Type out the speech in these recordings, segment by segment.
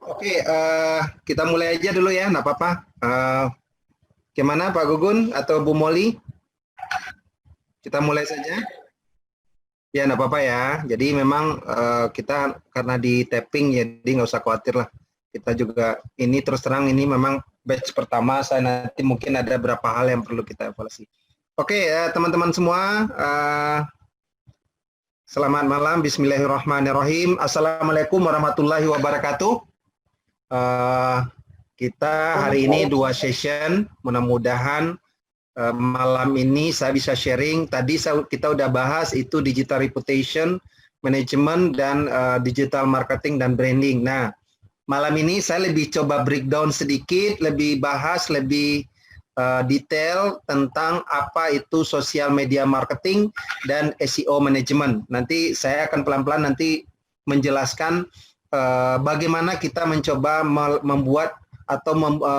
Oke, kita mulai aja dulu ya, nggak apa-apa. Gimana Pak Gugun atau Bu Moli? Kita mulai saja. Ya, nggak apa-apa ya. Jadi memang kita karena di tapping, jadi nggak usah khawatir lah. Kita juga ini terus terang ini memang batch pertama. Saya nanti mungkin ada beberapa hal yang perlu kita evaluasi. Oke, teman-teman semua. Selamat malam. Bismillahirrahmanirrahim. Assalamualaikum warahmatullahi wabarakatuh. Kita hari ini 2 session. Mudah-mudahan malam ini saya bisa sharing. Tadi kita udah bahas itu digital reputation, management, dan digital marketing dan branding. Nah, malam ini saya lebih coba breakdown sedikit, lebih bahas, lebih detail tentang apa itu social media marketing dan SEO management. Nanti saya akan pelan-pelan nanti menjelaskan bagaimana kita mencoba membuat atau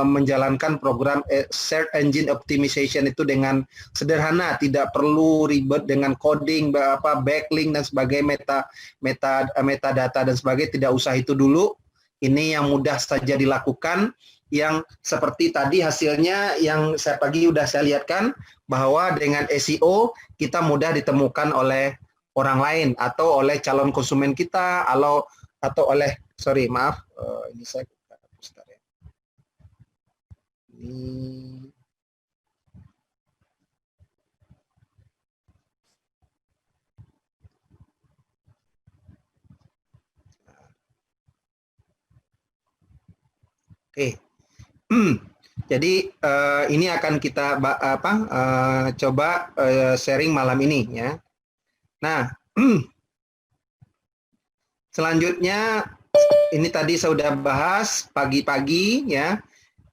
menjalankan program search engine optimization itu dengan sederhana, tidak perlu ribet dengan coding, backlink dan sebagainya, metadata dan sebagainya, tidak usah itu dulu. Ini yang mudah saja dilakukan, yang seperti tadi hasilnya yang saya pagi udah saya lihatkan bahwa dengan SEO kita mudah ditemukan oleh orang lain atau oleh calon konsumen kita, atau oleh ini saya hapus ya. Ini oke. Jadi ini akan kita coba sharing malam ini ya. Nah, selanjutnya ini tadi saya sudah bahas pagi-pagi ya.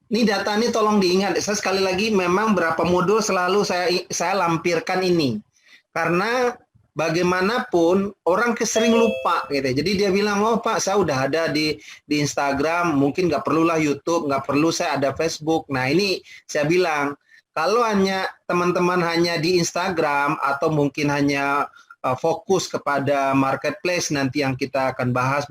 Ini data ini tolong diingat. Saya sekali lagi memang berapa modul selalu saya lampirkan ini. Karena bagaimanapun orang sering lupa gitu. Jadi dia bilang, oh Pak, saya udah ada di Instagram, mungkin nggak perlulah YouTube, nggak perlu saya ada Facebook. Nah ini saya bilang, kalau hanya teman-teman hanya di Instagram atau mungkin hanya fokus kepada marketplace nanti yang kita akan bahas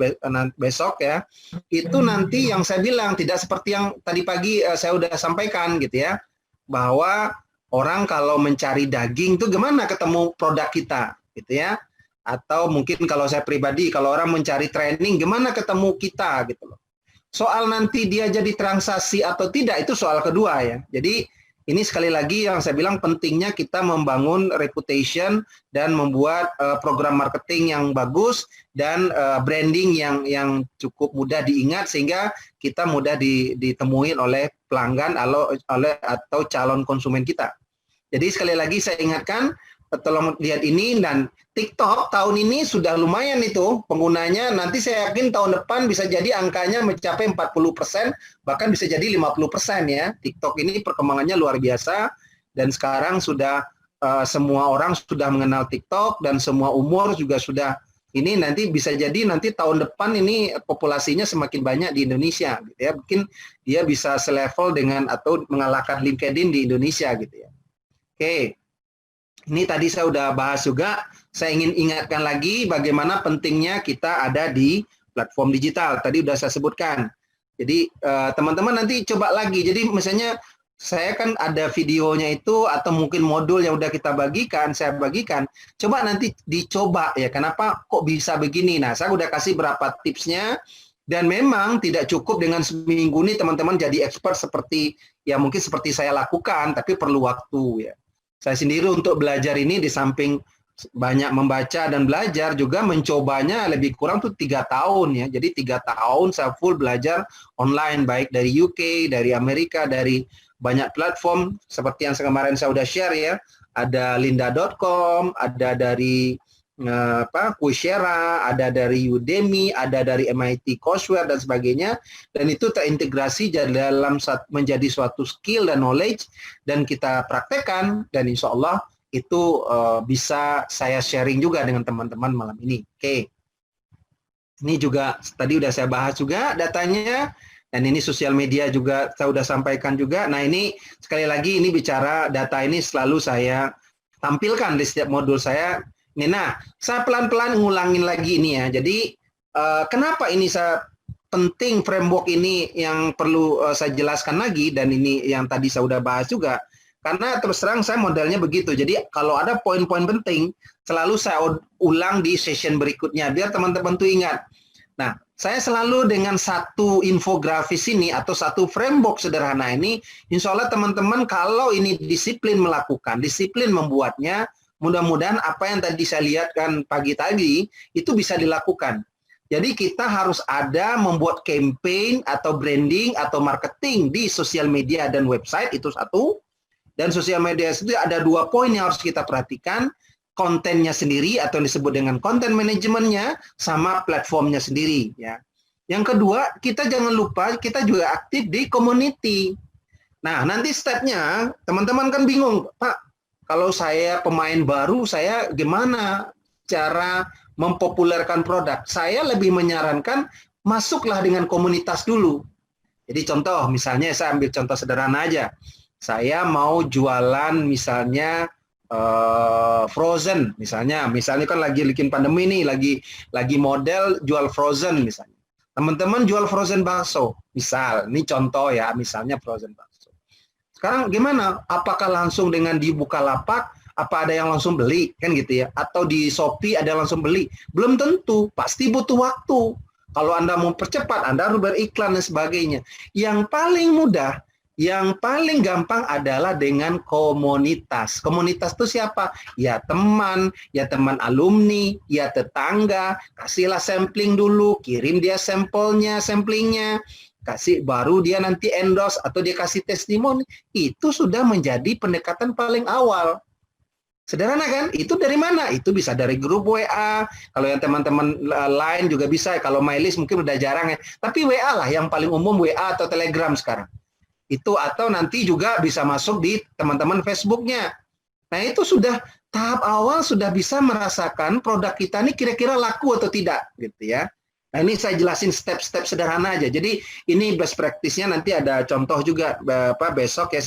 besok ya, itu nanti yang saya bilang tidak seperti yang tadi pagi saya udah sampaikan gitu ya, bahwa orang kalau mencari daging itu gimana ketemu produk kita gitu ya, atau mungkin kalau saya pribadi kalau orang mencari training gimana ketemu kita gitu loh. Soal nanti dia jadi transaksi atau tidak itu soal kedua ya. Jadi ini sekali lagi yang saya bilang pentingnya kita membangun reputation dan membuat program marketing yang bagus dan branding yang cukup mudah diingat sehingga kita mudah ditemui oleh pelanggan atau calon konsumen kita. Jadi sekali lagi saya ingatkan, tolong lihat ini, dan TikTok tahun ini sudah lumayan itu penggunanya, nanti saya yakin tahun depan bisa jadi angkanya mencapai 40%, bahkan bisa jadi 50% ya. TikTok ini perkembangannya luar biasa, dan sekarang sudah semua orang sudah mengenal TikTok, dan semua umur juga sudah, ini nanti bisa jadi nanti tahun depan ini populasinya semakin banyak di Indonesia gitu ya. Mungkin dia bisa selevel dengan atau mengalahkan LinkedIn di Indonesia gitu ya. Oke. Ini tadi saya udah bahas juga, saya ingin ingatkan lagi bagaimana pentingnya kita ada di platform digital. Tadi udah saya sebutkan. Jadi teman-teman nanti coba lagi. Jadi misalnya saya kan ada videonya itu atau mungkin modul yang udah kita bagikan, saya bagikan. Coba nanti dicoba ya, kenapa kok bisa begini. Nah, saya udah kasih berapa tipsnya, dan memang tidak cukup dengan seminggu ini teman-teman jadi expert seperti ya mungkin seperti saya lakukan, tapi perlu waktu ya. Saya sendiri untuk belajar ini di samping banyak membaca dan belajar juga mencobanya lebih kurang tuh 3 tahun ya. Jadi 3 tahun saya full belajar online, baik dari UK, dari Amerika, dari banyak platform seperti yang kemarin saya udah share ya. Ada lynda.com, ada dari Coursera, ada dari Udemy, ada dari MIT Courseware dan sebagainya, dan itu terintegrasi dalam menjadi suatu skill dan knowledge, dan kita praktekkan, dan insya Allah itu bisa saya sharing juga dengan teman-teman malam ini. Oke. Ini juga tadi udah saya bahas juga datanya, dan ini sosial media juga saya udah sampaikan juga. Nah ini sekali lagi ini bicara data ini selalu saya tampilkan di setiap modul saya. Nah, saya pelan-pelan ngulangin lagi ini ya. Jadi kenapa ini saya penting framework ini yang perlu saya jelaskan lagi, dan ini yang tadi saya udah bahas juga, karena terus terang saya modelnya begitu. Jadi kalau ada poin-poin penting, selalu saya ulang di session berikutnya, biar teman-teman tuh ingat. Nah, saya selalu dengan satu infografis ini atau satu framework sederhana ini, insya Allah teman-teman kalau ini disiplin melakukan, disiplin membuatnya, mudah-mudahan apa yang tadi saya lihat kan pagi tadi, itu bisa dilakukan. Jadi kita harus ada membuat campaign atau branding atau marketing di sosial media dan website, itu satu. Dan sosial media itu ada 2 poin yang harus kita perhatikan, kontennya sendiri atau yang disebut dengan content manajemennya, sama platformnya sendiri. Ya. Yang kedua, kita jangan lupa kita juga aktif di community. Nah, nanti stepnya, teman-teman kan bingung, Pak, kalau saya pemain baru, saya gimana cara mempopulerkan produk? Saya lebih menyarankan masuklah dengan komunitas dulu. Jadi contoh, misalnya saya ambil contoh sederhana aja. Saya mau jualan misalnya frozen, misalnya kan lagi bikin pandemi nih, lagi model jual frozen misalnya. Teman-teman jual frozen bakso, misal, ini contoh ya, misalnya frozen bakso. Sekarang gimana? Apakah langsung dengan di Bukalapak? Apa ada yang langsung beli, kan gitu ya? Atau di Shopee ada yang langsung beli? Belum tentu, pasti butuh waktu. Kalau Anda mau percepat, Anda harus beriklan dan sebagainya. Yang paling mudah, yang paling gampang adalah dengan komunitas. Komunitas itu siapa? Ya teman alumni, ya tetangga. Kasihlah sampling dulu, kirim dia sampelnya, samplingnya. Kasih, baru dia nanti endorse atau dia kasih testimoni. Itu sudah menjadi pendekatan paling awal. Sederhana kan? Itu dari mana? Itu bisa dari grup WA. Kalau yang teman-teman lain juga bisa. Kalau MyList mungkin udah jarang ya. Tapi WA lah yang paling umum, WA atau Telegram sekarang. Itu atau nanti juga bisa masuk di teman-teman Facebooknya. Nah itu sudah tahap awal, sudah bisa merasakan produk kita ini kira-kira laku atau tidak, gitu ya. Nah ini saya jelasin step-step sederhana aja. Jadi ini best practice-nya nanti ada contoh juga besok ya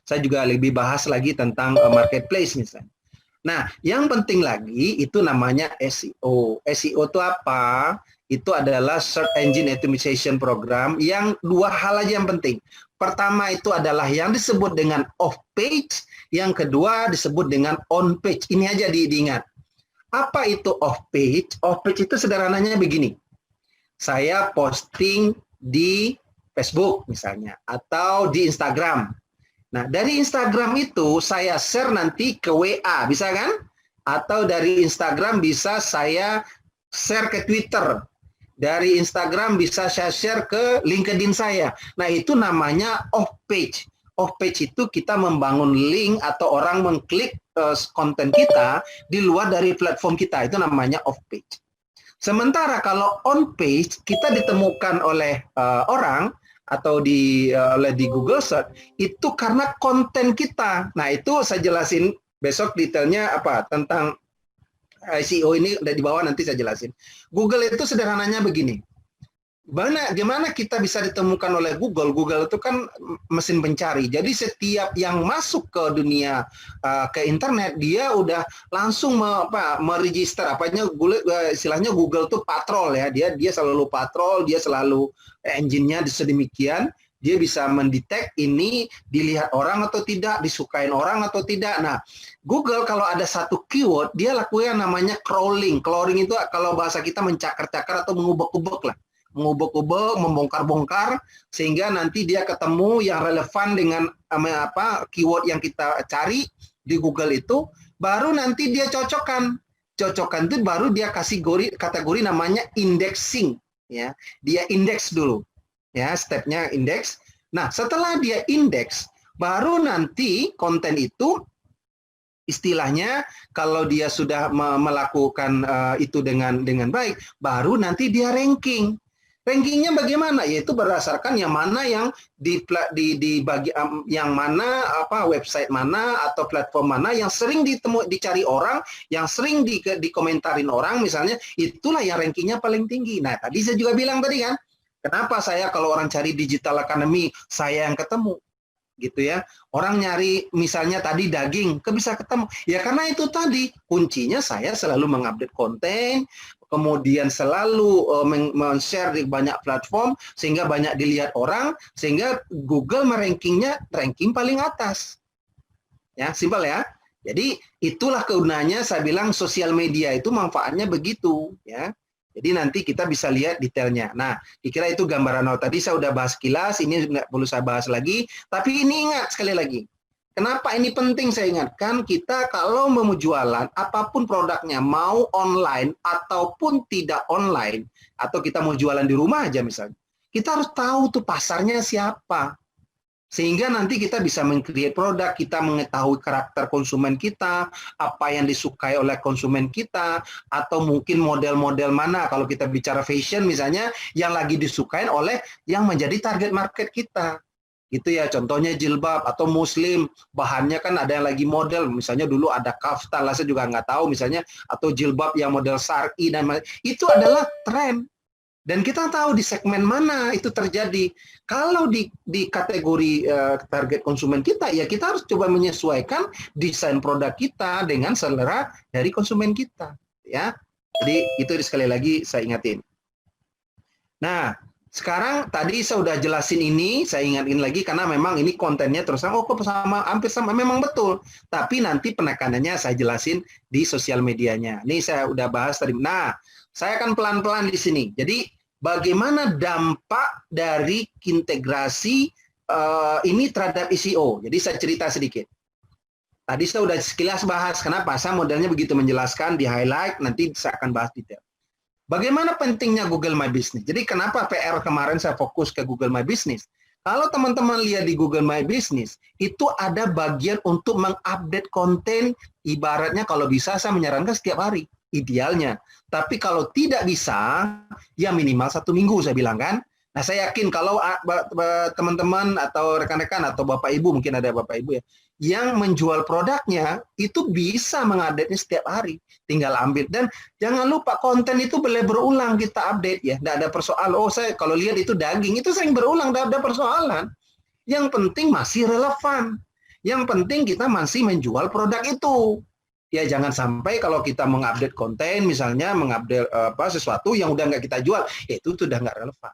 saya juga lebih bahas lagi tentang marketplace misalnya. Nah, yang penting lagi itu namanya SEO. SEO itu apa? Itu adalah Search Engine Optimization Program yang 2 hal aja yang penting. Pertama itu adalah yang disebut dengan off page, yang kedua disebut dengan on page. Ini aja diingat. Apa itu off page? Off page itu sederhananya begini. Saya posting di Facebook misalnya atau di Instagram. Nah, dari Instagram itu saya share nanti ke WA, bisa kan? Atau dari Instagram bisa saya share ke Twitter. Dari Instagram bisa saya share ke LinkedIn saya. Nah, itu namanya off page. Off page itu kita membangun link atau orang mengklik konten kita di luar dari platform kita. Itu namanya off page. Sementara kalau on page, kita ditemukan oleh orang atau di Google Search itu karena konten kita. Nah itu saya jelasin besok detailnya apa tentang SEO ini di bawah, nanti saya jelasin. Google itu sederhananya begini. Gimana kita bisa ditemukan oleh Google? Google itu kan mesin pencari. Jadi setiap yang masuk ke dunia ke internet, dia udah langsung meregister. Istilahnya Google itu patrol ya. Dia selalu patrol, dia selalu engine-nya sedemikian. Dia bisa mendetek ini dilihat orang atau tidak, disukain orang atau tidak. Nah, Google kalau ada satu keyword, dia lakukan namanya crawling. Crawling itu kalau bahasa kita mencakar-cakar atau mengubek-ubek lah. Mengubek-ubek, membongkar-bongkar, sehingga nanti dia ketemu yang relevan dengan keyword yang kita cari di Google itu, baru nanti dia cocokkan. Cocokkan itu baru dia kasih kategori namanya indexing. Ya, dia indeks dulu. Ya, stepnya indeks. Nah, setelah dia indeks, baru nanti konten itu istilahnya kalau dia sudah melakukan itu dengan baik, baru nanti dia ranking. Rankingnya bagaimana? Yaitu berdasarkan yang mana yang yang mana website mana atau platform mana yang sering dicari orang, yang sering dikomentarin orang misalnya, itulah yang rankingnya paling tinggi. Nah, tadi saya juga bilang tadi kan, kenapa saya kalau orang cari Digital Academy saya yang ketemu gitu ya. Orang nyari misalnya tadi daging, bisa ketemu. Ya karena itu tadi kuncinya saya selalu mengupdate konten, kemudian selalu men-share di banyak platform sehingga banyak dilihat orang, sehingga Google ranking paling atas. Ya, simpel ya. Jadi itulah kegunaannya, saya bilang sosial media itu manfaatnya begitu ya. Jadi nanti kita bisa lihat detailnya. Nah, kira itu gambaran awal. Tadi saya udah bahas kilas, ini nggak perlu saya bahas lagi. Tapi ini ingat sekali lagi, kenapa ini penting saya ingatkan, kita kalau mau jualan, apapun produknya, mau online ataupun tidak online, atau kita mau jualan di rumah aja misalnya, kita harus tahu tuh pasarnya siapa. Sehingga nanti kita bisa meng-create produk, kita mengetahui karakter konsumen kita, apa yang disukai oleh konsumen kita, atau mungkin model-model mana, kalau kita bicara fashion misalnya, yang lagi disukai oleh yang menjadi target market kita. Gitu ya, contohnya jilbab atau muslim, bahannya kan ada yang lagi model, misalnya dulu ada kaftan, lah saya juga nggak tahu misalnya, atau jilbab yang model syar'i, dan itu adalah tren. Dan kita tahu di segmen mana itu terjadi. Kalau di kategori target konsumen kita, ya kita harus coba menyesuaikan desain produk kita dengan selera dari konsumen kita. Ya, jadi itu sekali lagi saya ingatin. Nah, sekarang tadi saya udah jelasin ini, saya ingatin lagi karena memang ini kontennya terus kok sama, hampir sama, memang betul. Tapi nanti penekanannya saya jelasin di sosial medianya. Ini saya udah bahas tadi. Nah, saya akan pelan-pelan di sini. Jadi bagaimana dampak dari integrasi ini terhadap SEO. Jadi saya cerita sedikit. Tadi saya udah sekilas bahas, kenapa saya modelnya begitu menjelaskan, di highlight, nanti saya akan bahas detail. Bagaimana pentingnya Google My Business? Jadi kenapa PR kemarin saya fokus ke Google My Business? Kalau teman-teman lihat di Google My Business, itu ada bagian untuk mengupdate konten, ibaratnya kalau bisa saya menyarankan setiap hari, idealnya. Tapi kalau tidak bisa, ya minimal 1 minggu saya bilang kan. Nah saya yakin kalau teman-teman atau rekan-rekan atau Bapak Ibu, mungkin ada Bapak Ibu ya, yang menjual produknya itu bisa mengupdate-nya setiap hari, tinggal ambil. Dan jangan lupa konten itu boleh berulang kita update ya, tidak ada persoalan. Oh saya kalau lihat itu daging, itu sering berulang, tidak ada persoalan. Yang penting masih relevan. Yang penting kita masih menjual produk itu. Ya jangan sampai kalau kita mengupdate konten, misalnya mengupdate sesuatu yang udah nggak kita jual, itu sudah nggak relevan.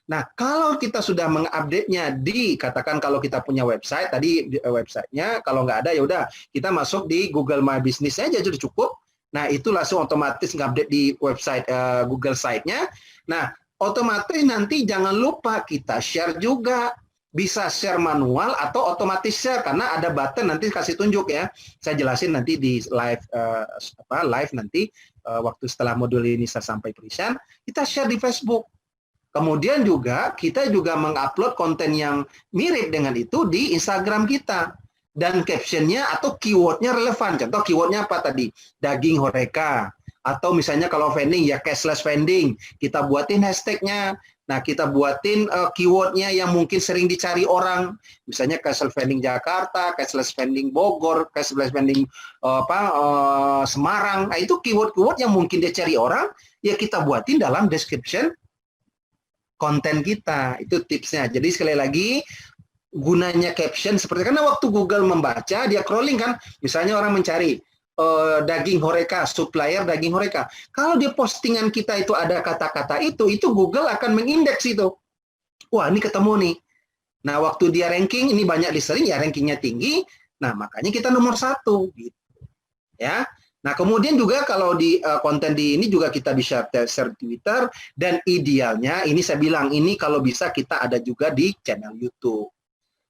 Nah, kalau kita sudah mengupdate-nya katakan kalau kita punya website, tadi websitenya, kalau nggak ada ya udah kita masuk di Google My Business aja sudah cukup. Nah, itu langsung otomatis ngupdate di website Google site-nya. Nah, otomatis nanti jangan lupa kita share juga. Bisa share manual atau otomatis share, karena ada button nanti kasih tunjuk ya. Saya jelasin nanti di live nanti waktu setelah modul ini saya sampai tulisan, kita share di Facebook. Kemudian juga kita juga mengupload konten yang mirip dengan itu di Instagram kita. Dan captionnya atau keywordnya relevan. Contoh keywordnya apa tadi? Daging horeca. Atau misalnya kalau vending ya cashless vending. Kita buatin hashtagnya. Nah kita buatin keywordnya yang mungkin sering dicari orang. Misalnya cashless vending Jakarta, cashless vending Bogor, cashless vending Semarang. Nah itu keyword-keyword yang mungkin dia cari orang. Ya kita buatin dalam description konten kita. Itu tipsnya. Jadi sekali lagi gunanya caption seperti, karena waktu Google membaca dia crawling kan, misalnya orang mencari daging horeca, supplier daging horeca. Kalau di postingan kita itu ada kata-kata itu Google akan mengindeks itu. Wah ini ketemu nih. Nah waktu dia ranking ini banyak di sering ya rankingnya tinggi. Nah makanya kita nomor 1 gitu. Ya. Nah, kemudian juga kalau di konten di ini juga kita bisa share Twitter, dan idealnya ini saya bilang ini kalau bisa kita ada juga di channel YouTube.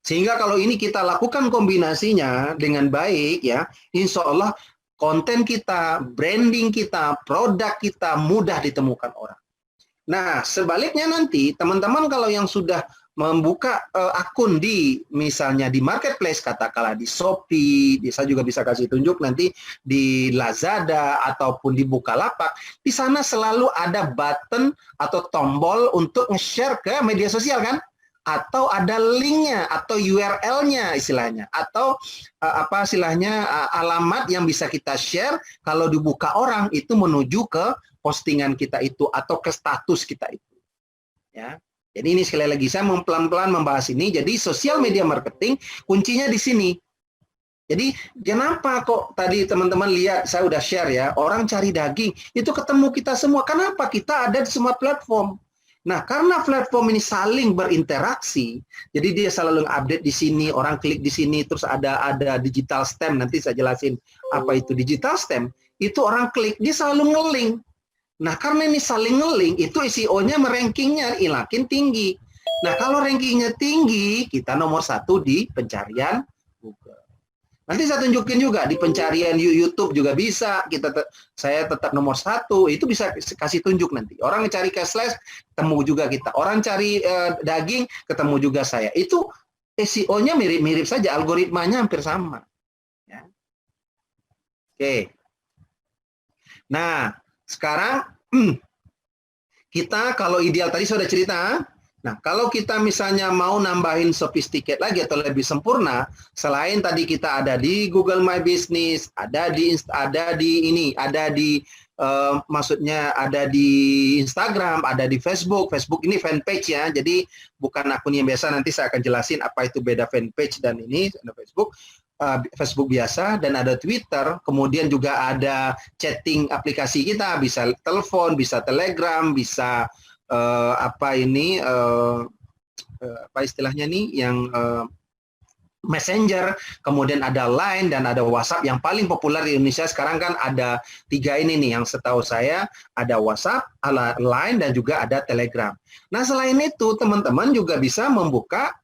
Sehingga kalau ini kita lakukan kombinasinya dengan baik ya, insya Allah konten kita, branding kita, produk kita mudah ditemukan orang. Nah, sebaliknya nanti teman-teman kalau yang sudah membuka akun di misalnya di marketplace, katakanlah di Shopee, saya juga bisa kasih tunjuk nanti di Lazada ataupun di Bukalapak, di sana selalu ada button atau tombol untuk nge-share ke media sosial kan? Atau ada linknya atau URL-nya istilahnya, atau apa istilahnya alamat yang bisa kita share kalau dibuka orang itu menuju ke postingan kita itu atau ke status kita itu. Ya. Jadi ini sekali lagi saya pelan-pelan membahas ini. Jadi sosial media marketing kuncinya di sini. Jadi kenapa kok tadi teman-teman lihat saya udah share ya, orang cari daging itu ketemu kita semua. Kenapa? Kita ada di semua platform. Nah, karena platform ini saling berinteraksi, jadi dia selalu update di sini, orang klik di sini, terus ada digital stem, nanti saya jelasin apa itu digital stem. Itu orang klik, dia selalu nge-link. Nah, karena ini saling nge-link, itu SEO-nya merankingnya makin tinggi. Nah, kalau rankingnya tinggi, kita nomor 1 di pencarian Google. Nanti saya tunjukin juga di pencarian YouTube juga bisa. Saya tetap nomor 1, itu bisa kasih tunjuk nanti. Orang cari cashless, ketemu juga kita. Orang cari daging, ketemu juga saya. Itu SEO-nya mirip-mirip saja, algoritmanya hampir sama. Ya. Oke. Nah, sekarang kita kalau ideal tadi sudah cerita. Nah, kalau kita misalnya mau nambahin sophisticated lagi atau lebih sempurna, selain tadi kita ada di Google My Business, ada di maksudnya ada di Instagram, ada di Facebook. Facebook ini fanpage ya, jadi bukan akun yang biasa. Nanti saya akan jelasin apa itu beda fanpage dan ini ada Facebook. Facebook biasa dan ada Twitter, kemudian juga ada chatting aplikasi kita, bisa telepon, bisa Telegram, bisa apa istilahnya nih yang Messenger, kemudian ada Line dan ada WhatsApp. Yang paling populer di Indonesia sekarang kan ada 3 ini nih, yang setahu saya ada WhatsApp, ada Line dan juga ada Telegram. Nah, selain itu teman-teman juga bisa membuka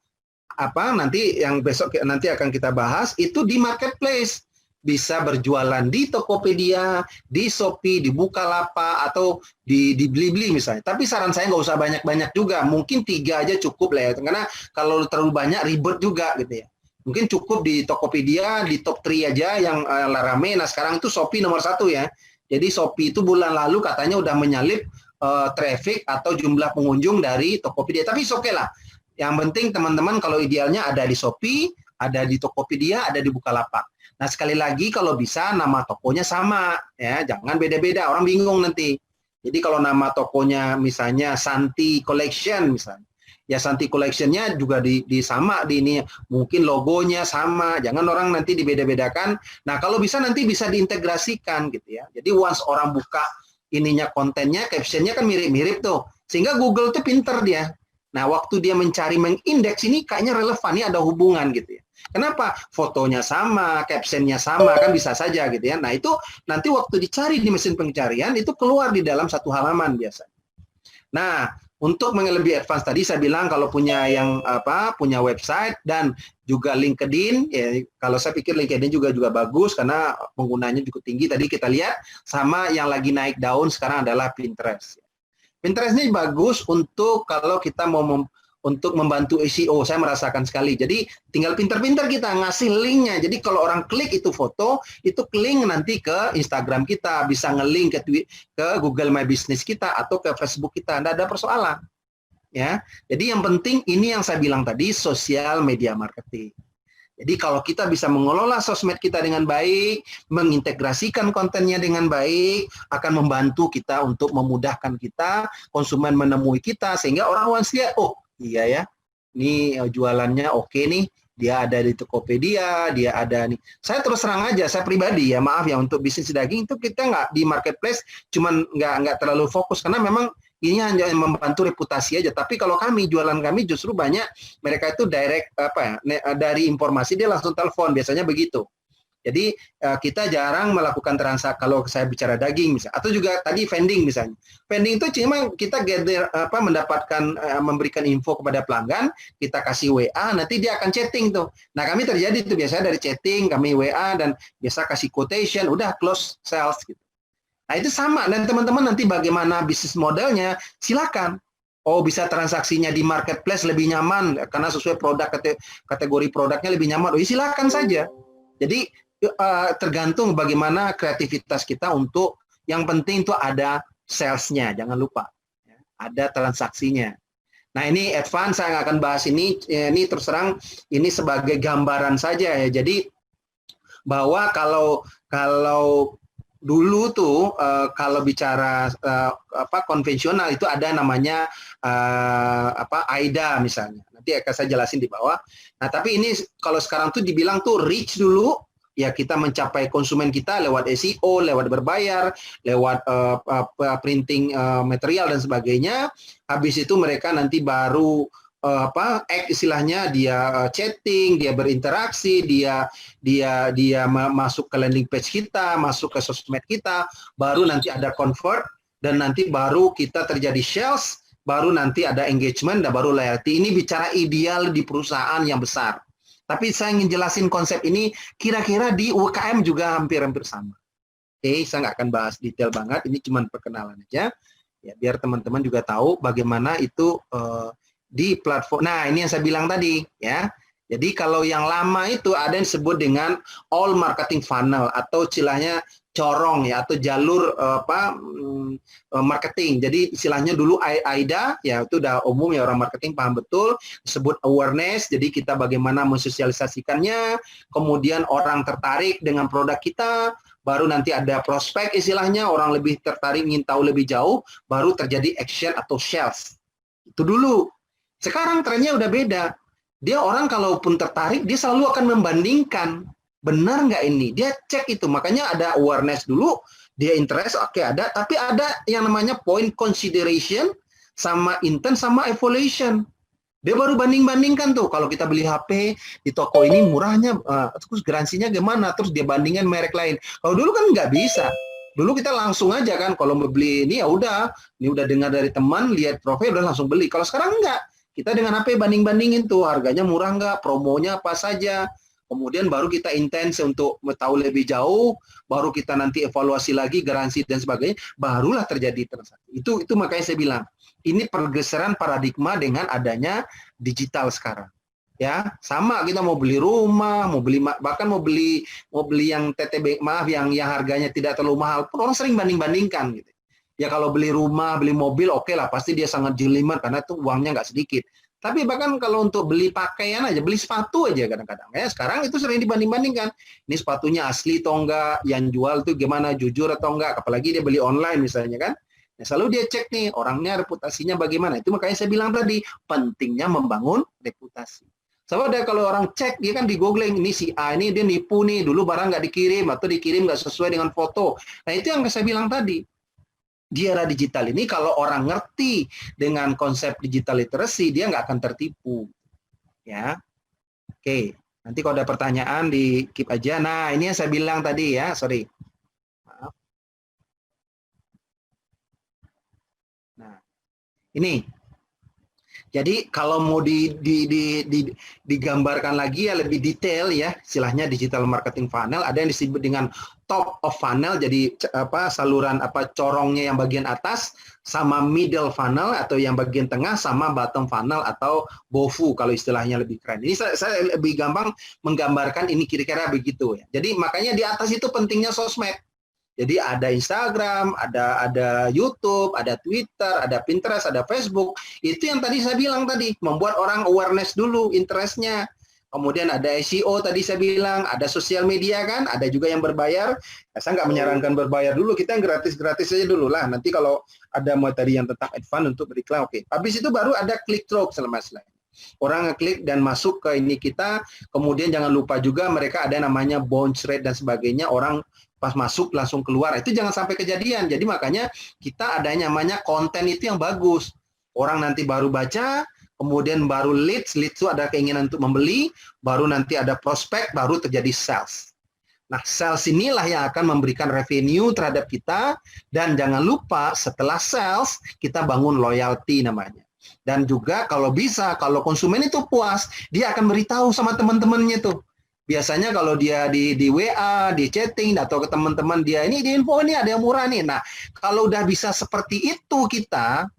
nanti yang besok nanti akan kita bahas itu di marketplace. Bisa berjualan di Tokopedia, di Shopee, di Bukalapak, atau di Blibli misalnya. Tapi saran saya nggak usah banyak-banyak juga. Mungkin 3 aja cukup lah ya. Karena kalau terlalu banyak ribet juga gitu ya. Mungkin cukup di Tokopedia, di top 3 aja yang rame. Nah, sekarang itu Shopee nomor 1 ya. Jadi Shopee itu bulan lalu katanya udah menyalip traffic atau jumlah pengunjung dari Tokopedia. Tapi oke lah. Yang penting teman-teman kalau idealnya ada di Shopee, ada di Tokopedia, ada di Bukalapak. Nah, sekali lagi kalau bisa nama tokonya sama ya, jangan beda-beda, orang bingung nanti. Jadi kalau nama tokonya misalnya Santi Collection misalnya, ya Santi Collection-nya juga sama di ini, mungkin logonya sama, jangan orang nanti dibeda-bedakan. Nah, kalau bisa nanti bisa diintegrasikan gitu ya. Jadi once orang buka ininya kontennya, caption-nya kan mirip-mirip tuh. Sehingga Google tuh pinter dia. Nah, waktu dia mencari mengindeks ini kayaknya relevan, ini ada hubungan gitu ya. Kenapa? Fotonya sama, captionnya sama, kan bisa saja gitu ya. Nah, itu nanti waktu dicari di mesin pencarian, itu keluar di dalam satu halaman biasanya. Nah, untuk lebih advance tadi saya bilang kalau punya punya website dan juga LinkedIn, ya kalau saya pikir LinkedIn juga bagus karena penggunanya cukup tinggi. Tadi kita lihat sama yang lagi naik daun sekarang adalah Pinterest. Pinterest ini bagus untuk kalau kita mau untuk membantu SEO, saya merasakan sekali. Jadi tinggal pintar-pintar kita ngasih linknya. Jadi kalau orang klik itu foto, itu link nanti ke Instagram kita, bisa nge-link ke Google My Business kita atau ke Facebook kita. Tidak ada persoalan. Ya. Jadi yang penting ini yang saya bilang tadi, sosial media marketing. Jadi kalau kita bisa mengelola sosmed kita dengan baik, mengintegrasikan kontennya dengan baik, akan membantu kita untuk memudahkan kita, konsumen menemui kita, sehingga orang lihat, oh iya ya, ini jualannya oke nih, dia ada di Tokopedia, dia ada nih. Saya terus terang aja, saya pribadi ya, maaf ya, untuk bisnis daging itu kita nggak di marketplace, cuman nggak terlalu fokus, karena memang ini hanya membantu reputasi aja. Tapi kalau jualan kami justru banyak mereka itu direct dari informasi dia langsung telepon, biasanya begitu. Jadi kita jarang melakukan transaksi kalau saya bicara daging misalnya, atau juga tadi vending misalnya. Vending itu cuma kita memberikan info kepada pelanggan, kita kasih WA, nanti dia akan chatting tuh. Nah, kami terjadi itu biasanya dari chatting, kami WA dan biasa kasih quotation, udah close sales gitu. Nah, itu sama, dan teman-teman nanti bagaimana bisnis modelnya, silakan. Oh, bisa transaksinya di marketplace lebih nyaman, karena sesuai kategori produknya lebih nyaman. Oh, silakan saja. Jadi, tergantung bagaimana kreativitas kita untuk, yang penting itu ada sales-nya, jangan lupa. Ada transaksinya. Nah, ini advance, saya nggak akan bahas ini terus terang, ini sebagai gambaran saja ya. Jadi, bahwa kalau dulu tuh kalau bicara konvensional itu ada namanya AIDA misalnya. Nanti akan saya jelasin di bawah. Nah, tapi ini kalau sekarang tuh dibilang tuh reach dulu, ya kita mencapai konsumen kita lewat SEO, lewat berbayar, lewat printing material dan sebagainya. Habis itu mereka nanti baru istilahnya dia chatting, dia berinteraksi, dia masuk ke landing page kita, masuk ke sosmed kita, baru nanti ada convert, dan nanti baru kita terjadi sales, baru nanti ada engagement, dan baru loyalty. Ini bicara ideal di perusahaan yang besar. Tapi saya ingin jelasin konsep ini, kira-kira di UKM juga hampir-hampir sama. Oke, saya nggak akan bahas detail banget, ini cuma perkenalan aja, ya biar teman-teman juga tahu bagaimana itu di platform. Nah, ini yang saya bilang tadi, ya. Jadi kalau yang lama itu ada yang disebut dengan all marketing funnel atau istilahnya corong ya, atau jalur marketing. Jadi istilahnya dulu AIDA ya, itu udah umum ya, orang marketing paham betul, disebut awareness. Jadi kita bagaimana mensosialisasikannya, kemudian orang tertarik dengan produk kita, baru nanti ada prospek istilahnya, orang lebih tertarik ingin tahu lebih jauh, baru terjadi action atau sales. Itu dulu. Sekarang trennya udah beda. Dia orang kalaupun tertarik, dia selalu akan membandingkan. Benar nggak ini? Dia cek itu. Makanya ada awareness dulu, dia interest, oke ada. Tapi ada yang namanya point consideration, sama intent, sama evaluation. Dia baru banding-bandingkan tuh. Kalau kita beli HP di toko ini murahnya, terus garansinya gimana? Terus dia bandingkan merek lain. Kalau dulu kan nggak bisa. Dulu kita langsung aja kan, kalau mau beli ini ya udah, ini udah dengar dari teman, lihat profil udah langsung beli. Kalau sekarang enggak. Kita dengan HP banding-bandingin tuh, harganya murah nggak, promonya apa saja. Kemudian baru kita intens untuk tahu lebih jauh, baru kita nanti evaluasi lagi, garansi dan sebagainya, barulah terjadi transaksi. Itu makanya saya bilang, ini pergeseran paradigma dengan adanya digital sekarang. Ya, sama kita mau beli rumah, bahkan mau beli yang TTB, maaf, yang harganya tidak terlalu mahal pun orang sering banding-bandingkan gitu. Ya kalau beli rumah, beli mobil, oke lah, pasti dia sangat jelimet karena itu uangnya nggak sedikit. Tapi bahkan kalau untuk beli pakaian aja, beli sepatu aja kadang-kadang. Ya sekarang itu sering dibanding-bandingkan. Ini sepatunya asli atau enggak, yang jual tuh gimana, jujur atau enggak. Apalagi dia beli online misalnya kan. Nah, selalu dia cek nih, orangnya reputasinya bagaimana. Itu makanya saya bilang tadi, pentingnya membangun reputasi. Soalnya kalau orang cek, dia kan di googling, ini si A, ini dia nipu nih, dulu barang nggak dikirim, atau dikirim nggak sesuai dengan foto. Nah itu yang saya bilang tadi. Di era digital ini kalau orang ngerti dengan konsep digital literacy, dia nggak akan tertipu. Ya, oke. Nanti kalau ada pertanyaan di keep aja. Nah, ini yang saya bilang tadi ya, sorry. Maaf. Nah, ini. Jadi kalau mau digambarkan lagi ya lebih detail ya, istilahnya digital marketing funnel, ada yang disebut dengan top of funnel, jadi saluran corongnya yang bagian atas, sama middle funnel atau yang bagian tengah, sama bottom funnel atau BOFU kalau istilahnya lebih keren. Ini saya lebih gampang menggambarkan ini kira-kira begitu ya. Jadi makanya di atas itu pentingnya sosmed. Jadi ada Instagram, ada YouTube, ada Twitter, ada Pinterest, ada Facebook. Itu yang tadi saya bilang tadi, membuat orang awareness dulu, interestnya. Kemudian ada SEO tadi saya bilang, ada sosial media kan, ada juga yang berbayar. Nah, saya nggak menyarankan berbayar dulu, kita yang gratis-gratis aja dulu lah. Nanti kalau ada materi yang tentang advance untuk beriklan, oke. Habis itu baru ada click-through selama-selama. Orang ngeklik dan masuk ke ini kita, kemudian jangan lupa juga mereka ada namanya bounce rate dan sebagainya, orang pas masuk langsung keluar, itu jangan sampai kejadian. Jadi makanya kita ada namanya konten itu yang bagus. Orang nanti baru baca, kemudian baru leads itu ada keinginan untuk membeli, baru nanti ada prospek, baru terjadi sales. Nah, sales inilah yang akan memberikan revenue terhadap kita, dan jangan lupa setelah sales, kita bangun loyalty namanya. Dan juga kalau bisa, kalau konsumen itu puas, dia akan beritahu sama teman-temannya tuh. Biasanya kalau dia di WA, di chatting, atau ke teman-teman dia, ini di info ini ada yang murah nih. Nah, kalau udah bisa seperti itu kita,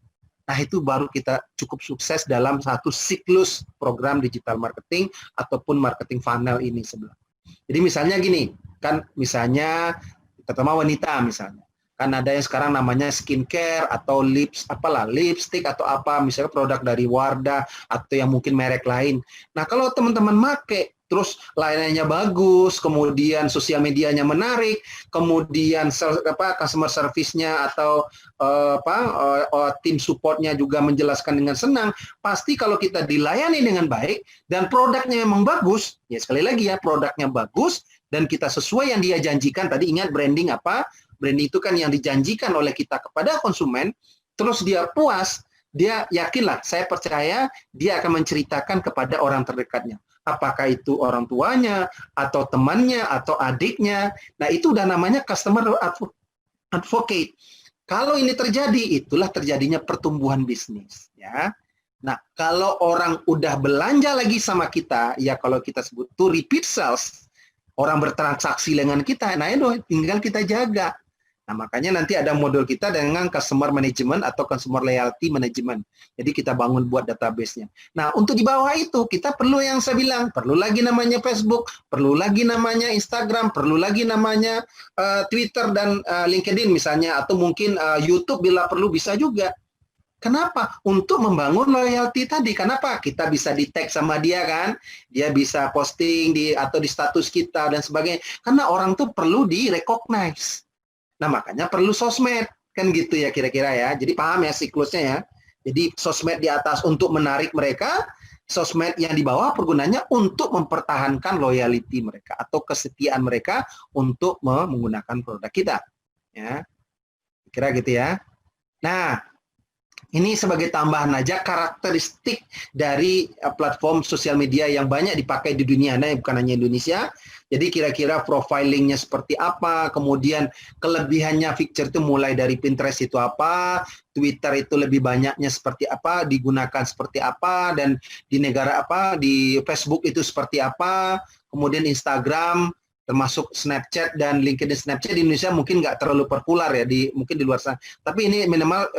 nah itu baru kita cukup sukses dalam satu siklus program digital marketing ataupun marketing funnel ini sebelah. Jadi misalnya gini, kan misalnya terutama wanita misalnya, kan ada yang sekarang namanya skincare atau lipstick atau apa, misalnya produk dari Wardah atau yang mungkin merek lain. Nah, kalau teman-teman make terus layanannya bagus, kemudian sosial medianya menarik, kemudian customer service-nya atau tim support-nya juga menjelaskan dengan senang, pasti kalau kita dilayani dengan baik dan produknya memang bagus, ya sekali lagi ya, produknya bagus dan kita sesuai yang dia janjikan. Tadi ingat branding apa? Branding itu kan yang dijanjikan oleh kita kepada konsumen, terus dia puas, dia yakinlah, saya percaya dia akan menceritakan kepada orang terdekatnya. Apakah itu orang tuanya, atau temannya, atau adiknya. Nah, itu udah namanya customer advocate. Kalau ini terjadi, itulah terjadinya pertumbuhan bisnis. Ya. Nah, kalau orang udah belanja lagi sama kita, ya kalau kita sebut itu repeat sales, orang bertransaksi dengan kita, nah itu tinggal kita jaga. Nah, makanya nanti ada modul kita dengan customer management atau customer loyalty management. Jadi kita bangun buat database-nya. Nah, untuk di bawah itu kita perlu yang saya bilang, perlu lagi namanya Facebook, perlu lagi namanya Instagram, perlu lagi namanya Twitter dan LinkedIn misalnya, atau mungkin YouTube bila perlu bisa juga. Kenapa? Untuk membangun loyalty tadi. Kenapa? Kita bisa di-tag sama dia kan, dia bisa posting atau di status kita dan sebagainya. Karena orang tuh perlu di-recognize. Nah, makanya perlu sosmed, kan gitu ya kira-kira ya. Jadi paham ya siklusnya ya. Jadi sosmed di atas untuk menarik mereka, sosmed yang di bawah pergunaannya untuk mempertahankan loyalty mereka atau kesetiaan mereka untuk menggunakan produk kita. Ya, kira gitu ya. Nah, ini sebagai tambahan aja karakteristik dari platform sosial media yang banyak dipakai di dunia, nah bukan hanya Indonesia. Jadi kira-kira profilingnya seperti apa, kemudian kelebihannya feature itu mulai dari Pinterest itu apa, Twitter itu lebih banyaknya seperti apa, digunakan seperti apa, dan di negara apa, di Facebook itu seperti apa, kemudian Instagram, termasuk Snapchat dan LinkedIn. Snapchat di Indonesia mungkin nggak terlalu populer ya, mungkin di luar sana. Tapi ini minimal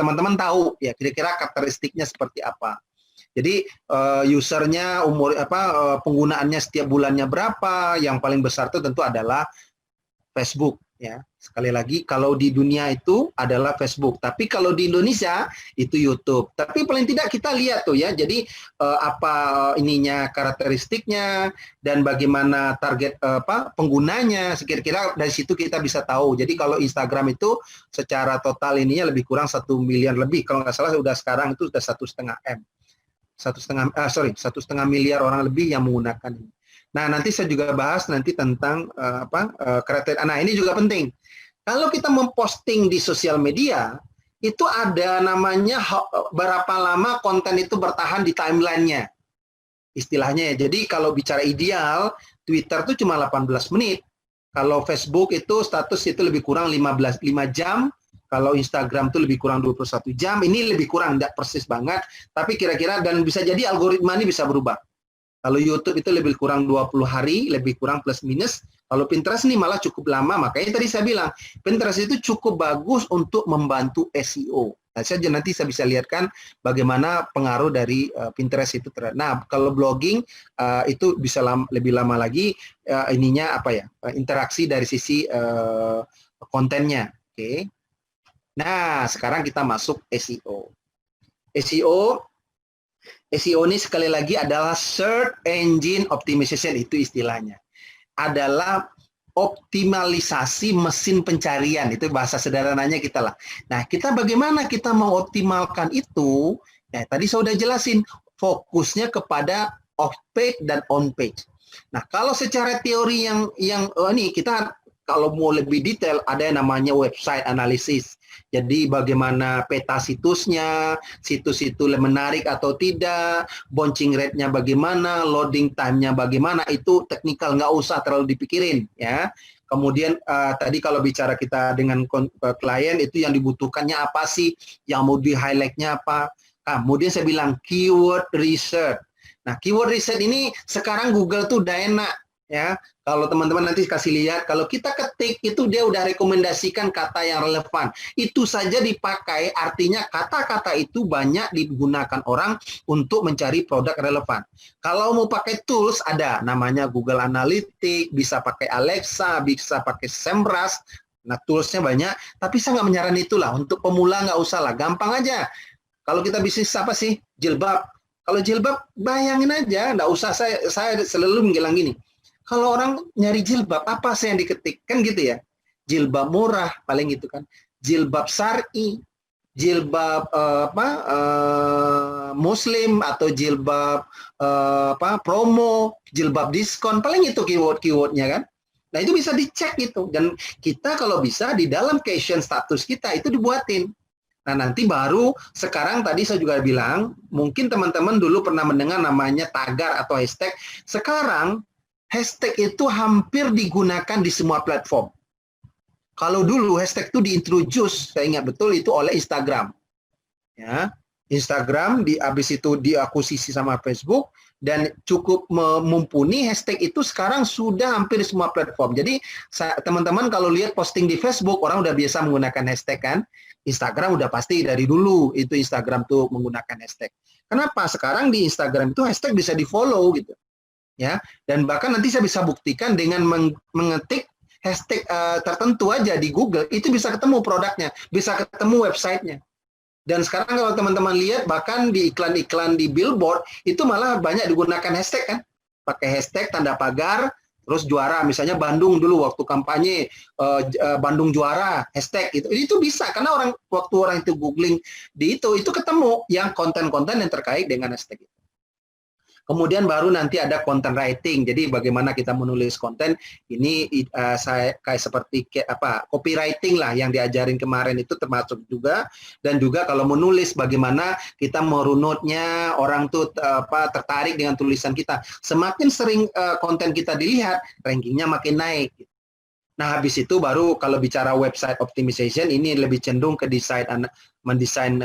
teman-teman tahu ya kira-kira karakteristiknya seperti apa. Jadi usernya penggunaannya setiap bulannya berapa, yang paling besar itu tentu adalah Facebook ya. Sekali lagi kalau di dunia itu adalah Facebook, tapi kalau di Indonesia itu YouTube. Tapi paling tidak kita lihat tuh ya. Jadi apa ininya karakteristiknya dan bagaimana target penggunanya. Kira-kira dari situ kita bisa tahu. Jadi kalau Instagram itu secara total ininya lebih kurang 1 miliar lebih. Kalau nggak salah udah sekarang itu sudah 1,5 M. 1,5 miliar orang lebih yang menggunakan ini. Nah, nanti saya juga bahas nanti tentang kriteria. Nah, ini juga penting. Kalau kita memposting di sosial media, itu ada namanya berapa lama konten itu bertahan di timeline-nya. Istilahnya ya. Jadi kalau bicara ideal, Twitter itu cuma 18 menit. Kalau Facebook itu status itu lebih kurang 5 jam. Kalau Instagram itu lebih kurang 21 jam. Ini lebih kurang, tidak persis banget. Tapi kira-kira, dan bisa jadi algoritma ini bisa berubah. Kalau YouTube itu lebih kurang 20 hari, lebih kurang plus minus. Kalau Pinterest ini malah cukup lama. Makanya tadi saya bilang, Pinterest itu cukup bagus untuk membantu SEO. Nah, nanti saya bisa lihatkan bagaimana pengaruh dari Pinterest itu terhadap. Nah, kalau blogging itu bisa lebih lama lagi interaksi dari sisi kontennya. Oke. Nah, sekarang kita masuk SEO. SEO ini sekali lagi adalah Search Engine Optimization, itu istilahnya. Adalah optimalisasi mesin pencarian, itu bahasa sederhananya kita lah. Nah, kita bagaimana kita mengoptimalkan itu? Ya, tadi saya sudah jelasin, fokusnya kepada off-page dan on-page. Nah, kalau secara teori yang ini kita kalau mau lebih detail ada yang namanya website analysis. Jadi bagaimana peta situsnya, situs itu menarik atau tidak, bouncing rate-nya bagaimana, loading time-nya bagaimana, itu teknikal, nggak usah terlalu dipikirin ya. Kemudian tadi kalau bicara kita dengan klien itu yang dibutuhkannya apa sih, yang mau di-highlight-nya apa. Kemudian saya bilang keyword research. Nah, keyword research ini sekarang Google tuh udah enak ya. Kalau teman-teman nanti kasih lihat, kalau kita ketik itu dia udah rekomendasikan kata yang relevan. Itu saja dipakai, artinya kata-kata itu banyak digunakan orang untuk mencari produk relevan. Kalau mau pakai tools ada namanya Google Analytics, bisa pakai Alexa, bisa pakai SEMrush. Nah, toolsnya banyak, tapi saya nggak menyarankan itulah. Untuk pemula nggak usah lah, gampang aja. Kalau kita bisnis apa sih? Jilbab. Kalau jilbab, bayangin aja, nggak usah saya selalu bilang gini, kalau orang nyari jilbab, apa sih yang diketik? Kan gitu ya. Jilbab murah, paling gitu kan. Jilbab syar'i, jilbab muslim atau jilbab promo, jilbab diskon, paling itu keywordnya kan. Nah itu bisa dicek gitu, dan kita kalau bisa di dalam caption status kita itu dibuatin. Nah nanti baru sekarang tadi saya juga bilang, mungkin teman-teman dulu pernah mendengar namanya tagar atau hashtag. Sekarang hashtag itu hampir digunakan di semua platform. Kalau dulu hashtag itu diintroduce, saya ingat betul itu oleh Instagram. Ya, Instagram habis itu diakuisisi sama Facebook dan cukup mumpuni. Hashtag itu sekarang sudah hampir semua platform. Jadi teman-teman kalau lihat posting di Facebook, orang udah biasa menggunakan hashtag kan. Instagram udah pasti dari dulu itu Instagram tuh menggunakan hashtag. Kenapa? Sekarang di Instagram itu hashtag bisa di-follow gitu. Ya, dan bahkan nanti saya bisa buktikan dengan mengetik hashtag tertentu aja di Google, itu bisa ketemu produknya, bisa ketemu websitenya. Dan sekarang kalau teman-teman lihat, bahkan di iklan-iklan di billboard, itu malah banyak digunakan hashtag kan. Pakai hashtag, tanda pagar, terus juara. Misalnya Bandung dulu waktu kampanye, Bandung juara, hashtag. Itu bisa, karena waktu orang itu googling di itu ketemu yang konten-konten yang terkait dengan hashtag itu. Kemudian baru nanti ada content writing. Jadi bagaimana kita menulis konten ini saya kayak seperti copywriting lah yang diajarin kemarin itu termasuk juga, dan juga kalau menulis bagaimana kita merunutnya, orang tuh tertarik dengan tulisan kita. Semakin sering konten kita dilihat, rankingnya makin naik. Nah, habis itu baru kalau bicara website optimization, ini lebih cenderung ke mendesain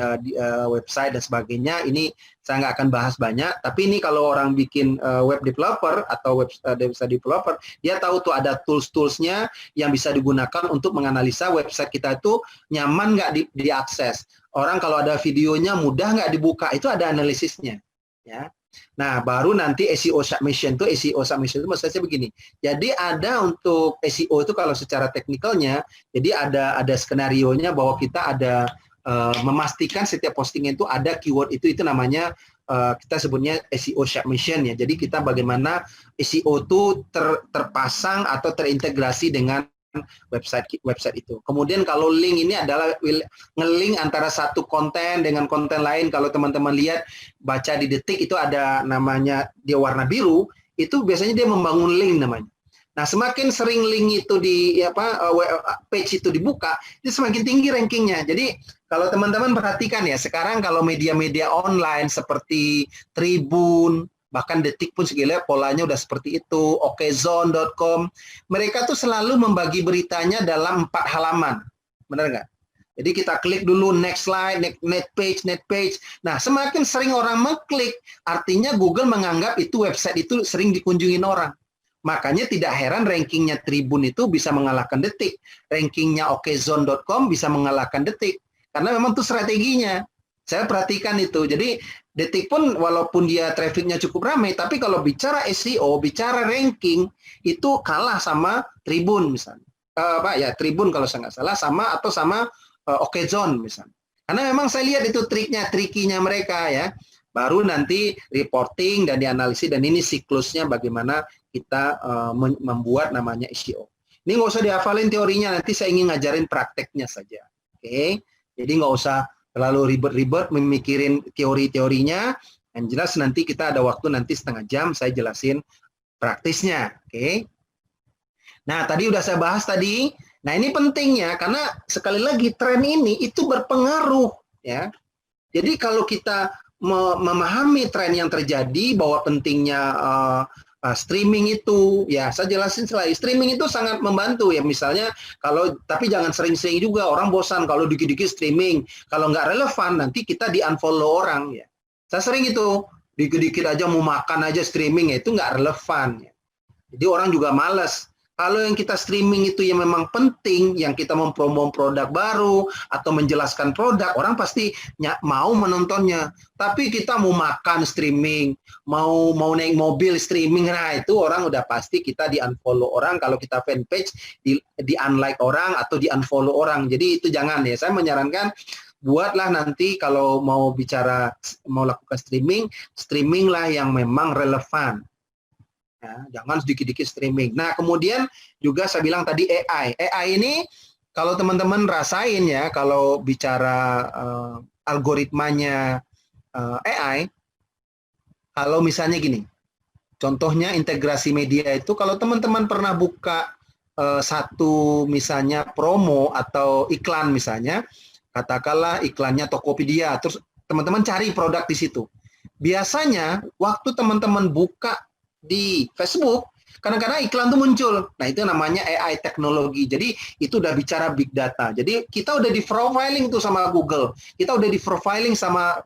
website dan sebagainya. Ini saya nggak akan bahas banyak, tapi ini kalau orang bikin web developer atau website developer, dia tahu tuh ada tools-toolsnya yang bisa digunakan untuk menganalisa website kita itu nyaman nggak diakses. Orang kalau ada videonya mudah nggak dibuka, itu ada analisisnya. Ya. Nah, baru nanti SEO submission itu maksudnya begini. Jadi ada untuk SEO itu kalau secara teknikalnya, jadi ada skenarionya bahwa kita ada memastikan setiap postingan itu ada keyword itu namanya kita sebutnya SEO submission ya. Jadi kita bagaimana SEO itu terpasang atau terintegrasi dengan website itu. Kemudian kalau link ini adalah nge-link antara satu konten dengan konten lain. Kalau teman-teman lihat baca di Detik itu ada namanya dia warna biru, itu biasanya dia membangun link namanya. Nah, semakin sering link itu page itu dibuka, itu semakin tinggi rankingnya. Jadi kalau teman-teman perhatikan ya, sekarang kalau media-media online seperti Tribun, bahkan Detik pun segala polanya udah seperti itu, okezone.com, mereka tuh selalu membagi beritanya dalam 4 halaman, benar nggak? Jadi kita klik dulu next slide, next page. Nah, semakin sering orang mengklik, artinya Google menganggap itu website itu sering dikunjungin orang. Makanya tidak heran rankingnya Tribun itu bisa mengalahkan Detik, rankingnya okezone.com bisa mengalahkan Detik, karena memang itu strateginya. Saya perhatikan itu. Jadi Detik pun walaupun dia trafficnya cukup ramai, tapi kalau bicara SEO, bicara ranking, itu kalah sama Tribun misalnya. Tribun kalau saya nggak salah, sama Okezone misalnya. Karena memang saya lihat itu trikinya mereka ya. Baru nanti reporting dan dianalisis, dan ini siklusnya bagaimana kita membuat namanya SEO. Ini nggak usah dihafalin teorinya, nanti saya ingin ngajarin prakteknya saja. Oke? Jadi nggak usah terlalu ribet-ribet memikirin teori-teorinya. Yang jelas nanti kita ada waktu nanti setengah jam saya jelasin praktisnya. Oke. Nah, tadi udah saya bahas tadi. Nah, ini pentingnya karena sekali lagi tren ini itu berpengaruh ya. Jadi kalau kita memahami tren yang terjadi bahwa pentingnya streaming itu, ya saya jelasin selain streaming itu sangat membantu ya, misalnya tapi jangan sering-sering juga, orang bosan kalau dikit-dikit streaming, kalau nggak relevan nanti kita di-unfollow orang ya. Saya sering itu, dikit-dikit aja mau makan aja streaming ya, itu nggak relevan ya. Jadi orang juga malas. Kalau yang kita streaming itu yang memang penting, yang kita mempromo produk baru atau menjelaskan produk, orang pasti mau menontonnya. Tapi kita mau makan streaming, mau naik mobil streaming, nah itu orang udah pasti kita di-unfollow orang. Kalau kita fanpage, di-unlike orang atau di-unfollow orang. Jadi itu jangan ya. Saya menyarankan buatlah nanti kalau mau bicara, mau lakukan streaming lah yang memang relevan. Ya, jangan sedikit-sedikit streaming. Nah, kemudian juga saya bilang tadi AI. AI ini kalau teman-teman rasain ya, kalau bicara algoritmanya AI, kalau misalnya gini, contohnya integrasi media itu, kalau teman-teman pernah buka satu misalnya promo atau iklan misalnya, katakanlah iklannya Tokopedia, terus teman-teman cari produk di situ. Biasanya waktu teman-teman buka di Facebook, kadang-kadang iklan tuh muncul. Nah, itu namanya AI teknologi. Jadi itu udah bicara big data. Jadi kita udah di profiling tuh sama Google. Kita udah di profiling sama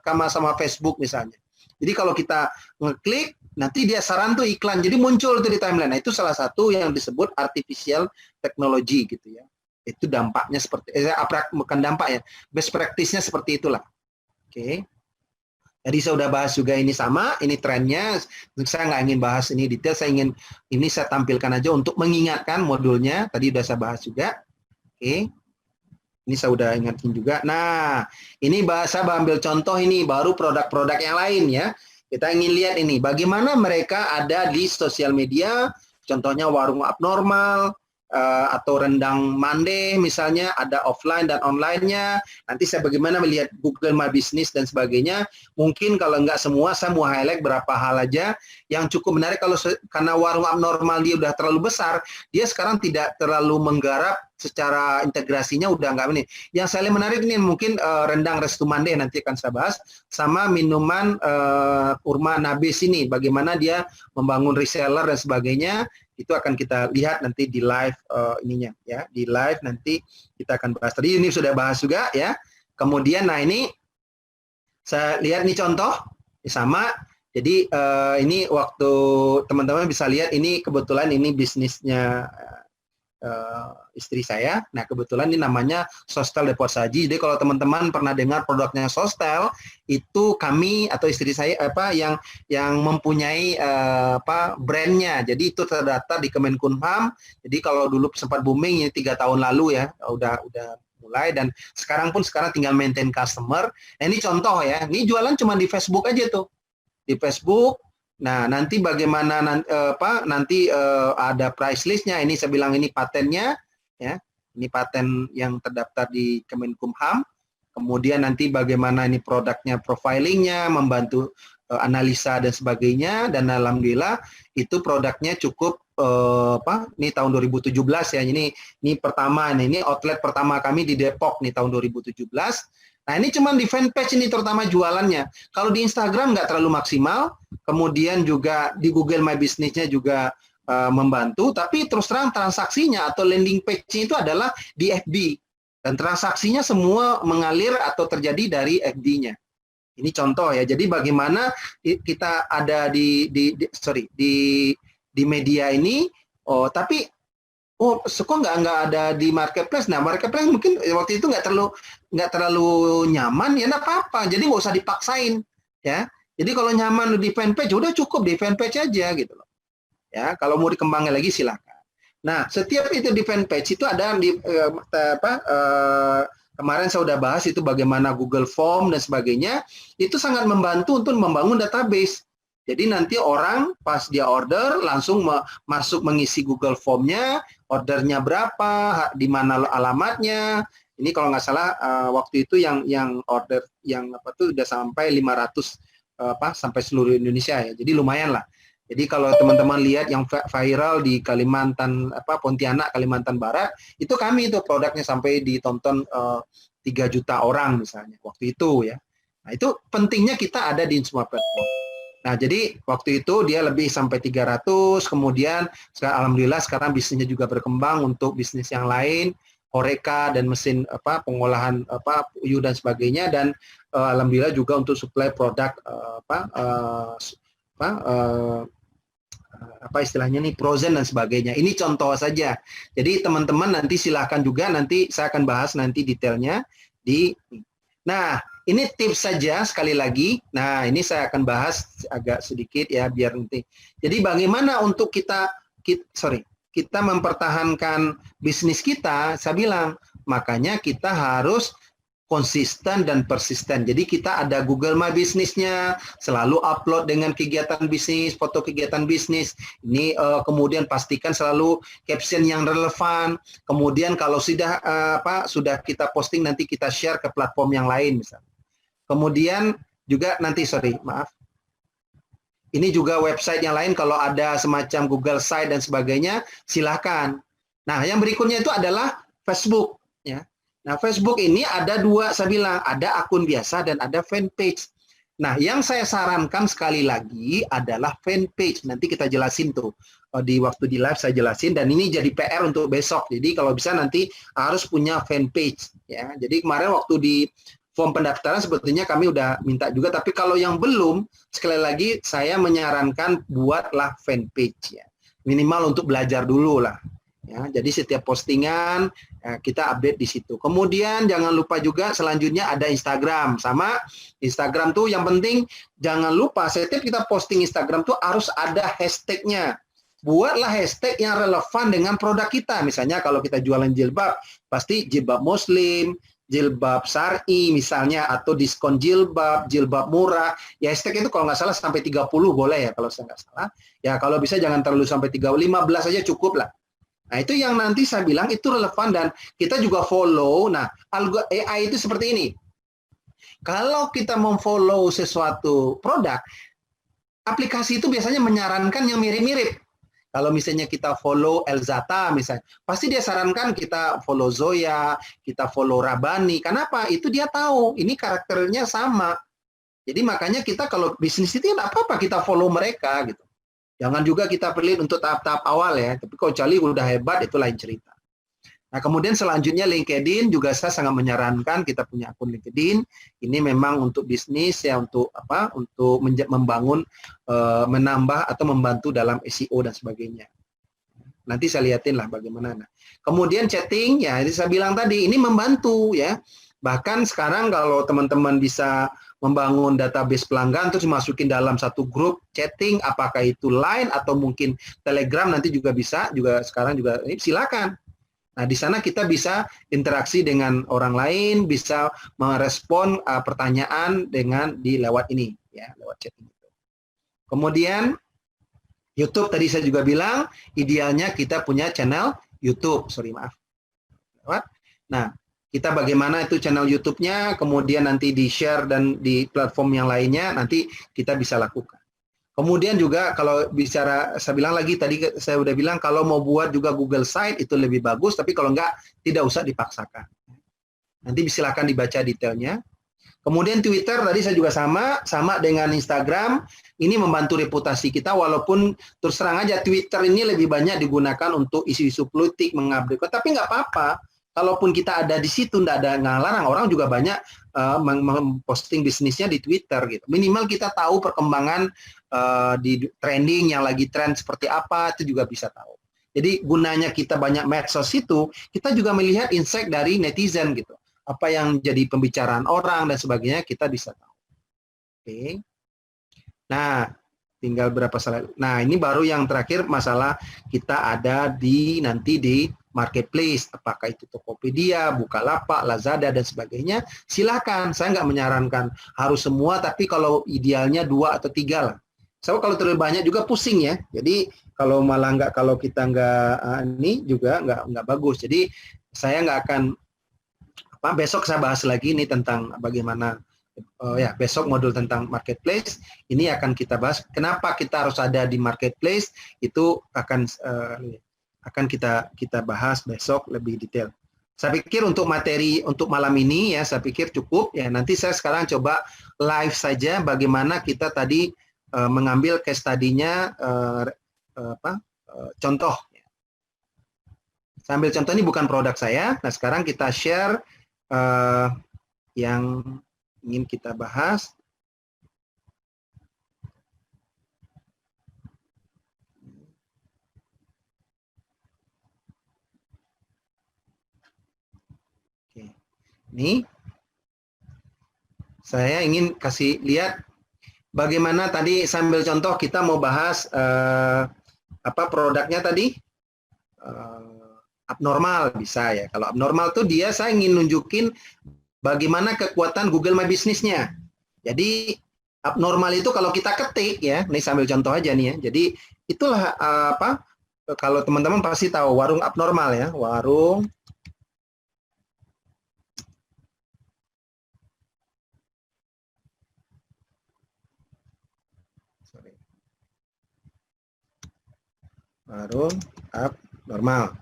Facebook misalnya. Jadi kalau kita ngeklik, nanti dia saran tuh iklan. Jadi muncul tuh di timeline. Nah, itu salah satu yang disebut artificial technology gitu ya. Itu dampaknya seperti bukan dampak ya. Best practice-nya seperti itulah. Oke. Jadi saya udah bahas juga ini sama, ini trennya. Saya nggak ingin bahas ini detail, ini saya tampilkan aja untuk mengingatkan modulnya. Tadi udah saya bahas juga. Oke. Ini saya udah ingatin juga. Nah, ini saya ambil contoh ini, baru produk-produk yang lain ya. Kita ingin lihat ini, bagaimana mereka ada di sosial media, contohnya warung abnormal, atau rendang mande misalnya, ada offline dan online-nya. Nanti saya bagaimana melihat Google My Business dan sebagainya. Mungkin kalau nggak semua, saya mau highlight berapa hal aja yang cukup menarik. Karena warung abnormal dia udah terlalu besar, dia sekarang tidak terlalu menggarap secara integrasinya, udah nggak ini. Yang saya lihat menarik ini mungkin rendang Restu Mande, nanti akan saya bahas, sama minuman kurma Nabis ini, bagaimana dia membangun reseller dan sebagainya. Itu akan kita lihat nanti di live ininya ya, di live nanti kita akan bahas. Tadi ini sudah bahas juga ya. Kemudian nah ini saya lihat nih contoh sama. Jadi ini waktu teman-teman bisa lihat, ini kebetulan ini bisnisnya istri saya. Nah, kebetulan ini namanya Sostel Depot Saji. Jadi kalau teman-teman pernah dengar produknya Sostel, itu kami atau istri saya yang mempunyai brandnya. Jadi itu terdaftar di Kemenkumham. Jadi kalau dulu sempat booming ini 3 tahun lalu ya, udah mulai, dan sekarang tinggal maintain customer. Nah, ini contoh ya. Ini jualan cuma di Facebook aja tuh. Di Facebook. Nah, nanti bagaimana nanti ada price list-nya. Ini saya bilang ini patennya ya. Ini paten yang terdaftar di Kemenkumham. Kemudian nanti bagaimana ini produknya, profilingnya, membantu analisa dan sebagainya, dan alhamdulillah itu produknya cukup ini tahun 2017 ya. Ini pertama ini outlet pertama kami di Depok nih tahun 2017. Nah, ini cuma di fanpage ini terutama jualannya. Kalau di Instagram nggak terlalu maksimal, kemudian juga di Google My Business-nya juga membantu, tapi terus terang transaksinya atau landing page-nya itu adalah di FB. Dan transaksinya semua mengalir atau terjadi dari FB-nya. Ini contoh ya. Jadi bagaimana kita ada di media ini, tapi kok nggak ada di marketplace. Nah, marketplace mungkin waktu itu nggak terlalu nyaman ya, nggak apa-apa. Jadi nggak usah dipaksain ya. Jadi kalau nyaman di fanpage udah cukup di fanpage aja gitu loh. Ya, kalau mau dikembangin lagi silakan. Nah, setiap itu di fanpage itu ada kemarin saya udah bahas itu bagaimana Google Form dan sebagainya. Itu sangat membantu untuk membangun database. Jadi nanti orang pas dia order langsung masuk mengisi Google Form-nya, ordernya berapa, di mana alamatnya. Ini kalau nggak salah waktu itu yang order yang udah sampai 500 sampai seluruh Indonesia ya. Jadi lumayan lah. Jadi kalau teman-teman lihat yang viral di Kalimantan Pontianak, Kalimantan Barat, itu kami itu produknya sampai ditonton 3 juta orang misalnya waktu itu ya. Nah, itu pentingnya kita ada di semua platform. Nah, jadi waktu itu dia lebih sampai 300, kemudian alhamdulillah sekarang bisnisnya juga berkembang untuk bisnis yang lain, Horeca dan mesin pengolahan puyuh dan sebagainya, dan alhamdulillah juga untuk supply produk istilahnya nih frozen dan sebagainya. Ini contoh saja. Jadi teman-teman nanti silahkan juga, nanti saya akan bahas nanti detailnya di. Nah, ini tips saja sekali lagi. Nah, ini saya akan bahas agak sedikit ya biar nanti. Jadi bagaimana untuk kita mempertahankan bisnis kita, saya bilang makanya kita harus konsisten dan persisten. Jadi kita ada Google My Business-nya, selalu upload dengan kegiatan bisnis, foto kegiatan bisnis. Ini kemudian pastikan selalu caption yang relevan. Kemudian kalau sudah kita posting, nanti kita share ke platform yang lain misalnya. Kemudian juga nanti ini juga website yang lain, kalau ada semacam Google Site dan sebagainya, silakan. Nah, yang berikutnya itu adalah Facebook. Ya. Nah, Facebook ini ada dua, saya bilang, ada akun biasa dan ada fanpage. Nah, yang saya sarankan sekali lagi adalah fanpage. Nanti kita jelasin tuh, di waktu di live saya jelasin, dan ini jadi PR untuk besok. Jadi kalau bisa nanti harus punya fanpage. Ya. Jadi kemarin waktu di form pendaftaran sebetulnya kami udah minta juga, tapi kalau yang belum, sekali lagi saya menyarankan buatlah fanpage ya. Minimal untuk belajar dulu lah. Ya, jadi setiap postingan kita update di situ. Kemudian jangan lupa juga selanjutnya ada Instagram. Sama Instagram tuh yang penting jangan lupa setiap kita posting Instagram tuh harus ada hashtagnya. Buatlah hashtag yang relevan dengan produk kita. Misalnya kalau kita jualan jilbab, pasti jilbab muslim, jilbab syar'i misalnya, atau diskon jilbab, jilbab murah. Ya hashtag itu kalau nggak salah sampai 30 boleh ya kalau saya nggak salah. Ya kalau bisa jangan terlalu sampai 30, 15 aja cukup lah. Nah itu yang nanti saya bilang itu relevan dan kita juga follow. Nah AI itu seperti ini. Kalau kita memfollow sesuatu produk, aplikasi itu biasanya menyarankan yang mirip-mirip. Kalau misalnya kita follow Elzata misalnya, pasti dia sarankan kita follow Zoya, kita follow Rabani. Kenapa? Itu dia tahu, ini karakternya sama. Jadi makanya kita kalau bisnis itu tidak apa-apa kita follow mereka gitu. Jangan juga kita pelit untuk tahap-tahap awal ya. Tapi kalau Charlie udah hebat itu lain cerita. Nah, kemudian selanjutnya LinkedIn juga saya sangat menyarankan kita punya akun LinkedIn. Ini memang untuk bisnis ya, untuk apa? Untuk membangun, menambah atau membantu dalam SEO dan sebagainya. Nanti saya lihatin lah bagaimana. Nah, kemudian chatting ya, ini saya bilang tadi ini membantu ya. Bahkan sekarang kalau teman-teman bisa membangun database pelanggan terus masukin dalam satu grup chatting, apakah itu Line atau mungkin Telegram nanti juga bisa, juga sekarang juga silakan. Nah, di sana kita bisa interaksi dengan orang lain, bisa merespon pertanyaan dengan lewat ini, ya, lewat chat ini. Kemudian YouTube tadi saya juga bilang, idealnya kita punya channel YouTube, Nah, kita bagaimana itu channel YouTube-nya, kemudian nanti di-share dan di platform yang lainnya, nanti kita bisa lakukan. Kemudian juga kalau bicara, saya bilang lagi tadi saya udah bilang kalau mau buat juga Google Site itu lebih bagus, tapi kalau enggak tidak usah dipaksakan. Nanti silakan dibaca detailnya. Kemudian Twitter tadi saya juga sama dengan Instagram, ini membantu reputasi kita walaupun terus terang aja Twitter ini lebih banyak digunakan untuk isu-isu politik, mengupdate, tapi nggak apa-apa. Kalaupun kita ada di situ, nggak larang, orang juga banyak memposting bisnisnya di Twitter gitu. Minimal kita tahu perkembangan di trending yang lagi tren seperti apa, itu juga bisa tahu. Jadi gunanya kita banyak medsos itu, kita juga melihat insight dari netizen gitu. Apa yang jadi pembicaraan orang dan sebagainya kita bisa tahu. Oke. Nah, tinggal berapa slide. Nah, ini baru yang terakhir masalah kita ada nanti di marketplace, apakah itu Tokopedia, Bukalapak, Lazada dan sebagainya. Silakan, saya nggak menyarankan harus semua, tapi kalau idealnya 2 atau 3 lah. So kalau terlalu banyak juga pusing ya. Jadi kalau kalau kita nggak ini juga nggak bagus. Jadi saya nggak akan besok saya bahas lagi ini tentang bagaimana besok modul tentang marketplace ini akan kita bahas. Kenapa kita harus ada di marketplace itu akan kita bahas besok lebih detail. Saya pikir untuk materi untuk malam ini ya saya pikir cukup ya. Nanti saya sekarang coba live saja bagaimana kita tadi mengambil case study-nya contoh. Saya ambil contoh ini bukan produk saya. Nah sekarang kita share yang ingin kita bahas. Oke. Ini saya ingin kasih lihat bagaimana tadi sambil contoh kita mau bahas produknya tadi abnormal bisa ya. Kalau abnormal tuh saya ingin nunjukin bagaimana kekuatan Google My Business-nya. Jadi abnormal itu kalau kita ketik ya, ini sambil contoh aja nih ya. Jadi itulah apa? Kalau teman-teman pasti tahu warung abnormal ya, warung warung abnormal.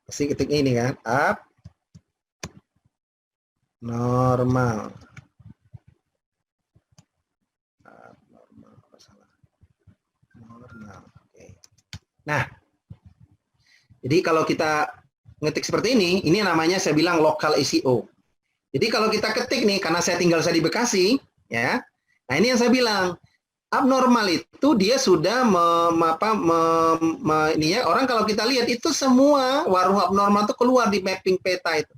Pasti ketik ini kan, abnormal. Nah, jadi kalau kita ngetik seperti ini namanya saya bilang local SEO. Jadi kalau kita ketik nih, karena saya tinggal di Bekasi, ya. Nah ini yang saya bilang, abnormal itu dia sudah ini ya, orang kalau kita lihat itu semua warung abnormal itu keluar di mapping peta itu,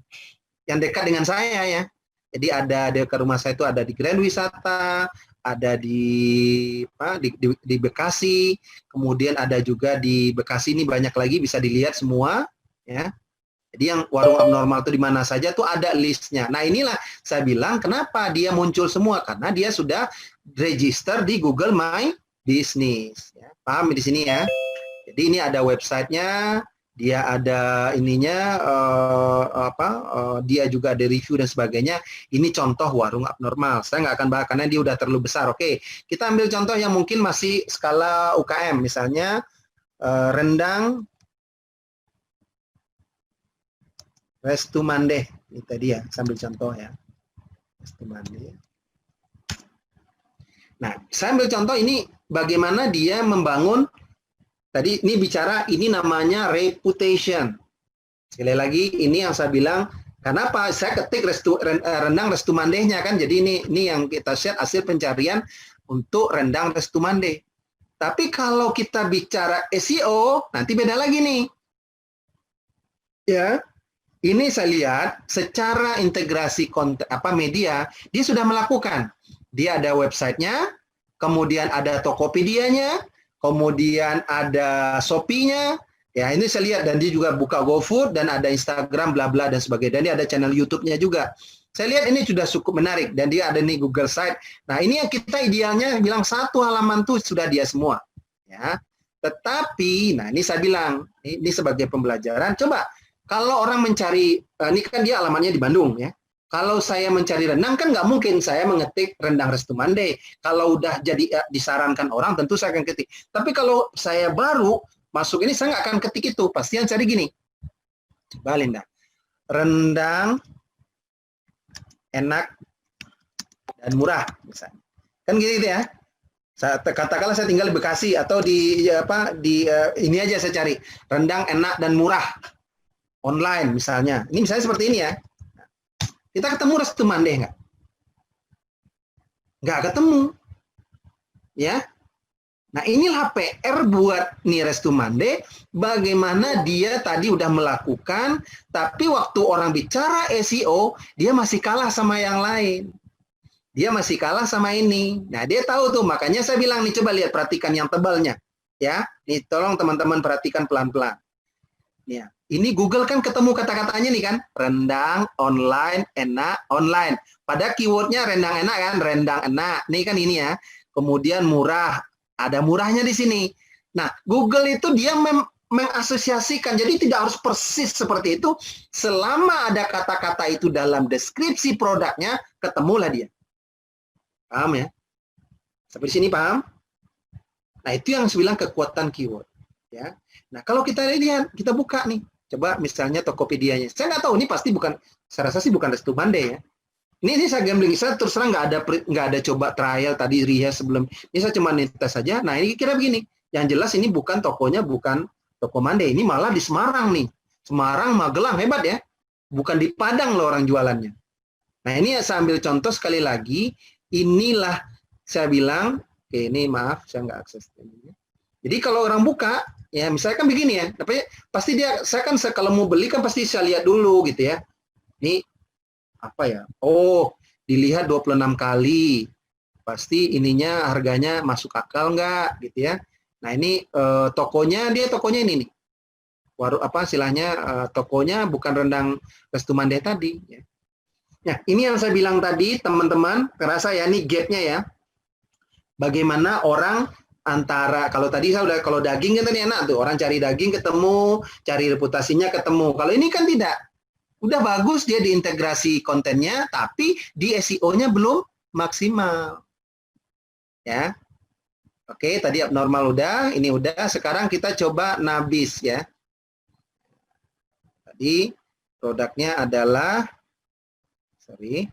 yang dekat dengan saya ya. Jadi ada dekat rumah saya itu ada di Grand Wisata, ada di Bekasi, kemudian ada juga di Bekasi ini banyak lagi bisa dilihat semua ya. Jadi yang warung abnormal itu di mana saja tuh ada listnya. Nah inilah saya bilang kenapa dia muncul semua, karena dia sudah register di Google My Business. Ya, paham di sini ya? Jadi ini ada websitenya, dia ada ininya, dia juga ada review dan sebagainya. Ini contoh warung abnormal. Saya nggak akan bahas karena dia udah terlalu besar. Oke, kita ambil contoh yang mungkin masih skala UKM, misalnya rendang Restu Mandeh, ini tadi ya, sambil contoh ya. Restu Mandeh. Nah, saya ambil contoh ini bagaimana dia membangun, tadi ini bicara, ini namanya reputation. Sekali lagi, ini yang saya bilang, kenapa saya ketik rendang Restu Mandehnya kan, jadi ini yang kita share hasil pencarian untuk rendang Restu Mandeh. Tapi kalau kita bicara SEO, nanti beda lagi nih. Ya. Ini saya lihat secara integrasi konten media, dia sudah melakukan. Dia ada websitenya, kemudian ada Tokopedia-nya, kemudian ada Shopee-nya. Ya, ini saya lihat, dan dia juga buka GoFood dan ada Instagram bla bla dan sebagainya. Dan dia ada channel YouTube-nya juga. Saya lihat ini sudah cukup menarik dan dia ada nih Google Site. Nah, ini yang kita idealnya bilang satu halaman tuh sudah dia semua. Ya. Tetapi, nah ini saya bilang, ini sebagai pembelajaran, coba kalau orang mencari, ini kan dia alamatnya di Bandung ya. Kalau saya mencari rendang kan nggak mungkin saya mengetik rendang Restu Mandeh. Kalau udah jadi disarankan orang tentu saya akan ketik. Tapi kalau saya baru masuk ini saya nggak akan ketik itu. Pasti yang cari gini. Coba Linda. Rendang enak dan murah misalnya. Kan gitu ya. Katakanlah saya tinggal di Bekasi atau di ini aja saya cari rendang enak dan murah. Online misalnya. Ini misalnya seperti ini ya. Kita ketemu Restu Mandeh nggak? Nggak ketemu. Ya. Nah inilah PR buat nih Restu Mandeh. Bagaimana dia tadi udah melakukan, tapi waktu orang bicara SEO, dia masih kalah sama yang lain. Dia masih kalah sama ini. Nah dia tahu tuh, makanya saya bilang nih coba lihat, perhatikan yang tebalnya. Ya, nih tolong teman-teman perhatikan pelan-pelan. Ya. Ini Google kan ketemu kata-katanya nih kan, rendang, online, enak, online. Pada keywordnya rendang enak kan, rendang enak. Nih kan ini ya. Kemudian murah, ada murahnya di sini. Nah, Google itu dia mengasosiasikan, jadi tidak harus persis seperti itu. Selama ada kata-kata itu dalam deskripsi produknya, ketemulah dia. Paham ya? Sampai di sini paham? Nah, itu yang saya bilang kekuatan keyword. Ya. Nah, kalau kita lihat, kita buka nih. Coba misalnya Tokopedia-nya. Saya nggak tahu, ini pasti bukan, saya rasa sih bukan Restu Mandeh ya. Ini saya gambling, saya terus terang nggak ada coba trial tadi rias sebelum. Ini saya cuma tes saja. Nah ini kira begini, yang jelas ini bukan tokonya, bukan toko Mandeh. Ini malah di Semarang nih. Semarang, Magelang, hebat ya. Bukan di Padang loh orang jualannya. Nah ini saya ambil contoh sekali lagi. Inilah saya bilang, oke ini maaf saya nggak akses ini. Jadi kalau orang buka, ya misalnya kan begini ya, tapi pasti dia, saya kan kalau mau beli kan pasti saya lihat dulu gitu ya. Ini apa ya? Oh, dilihat 26 kali. Pasti ininya harganya masuk akal nggak gitu ya. Nah ini tokonya ini nih. tokonya bukan rendang Restu Mandeh tadi. Ya. Nah, ini yang saya bilang tadi, teman-teman, kerasa ya, ini gap-nya ya. Bagaimana orang antara, kalau tadi saya udah, kalau daging kan tadi enak tuh, orang cari daging ketemu, cari reputasinya ketemu. Kalau ini kan tidak. Udah bagus dia diintegrasi kontennya, tapi di SEO-nya belum maksimal. Ya. Oke, tadi abnormal udah, ini udah. Sekarang kita coba Nabis ya. Tadi produknya adalah, sorry,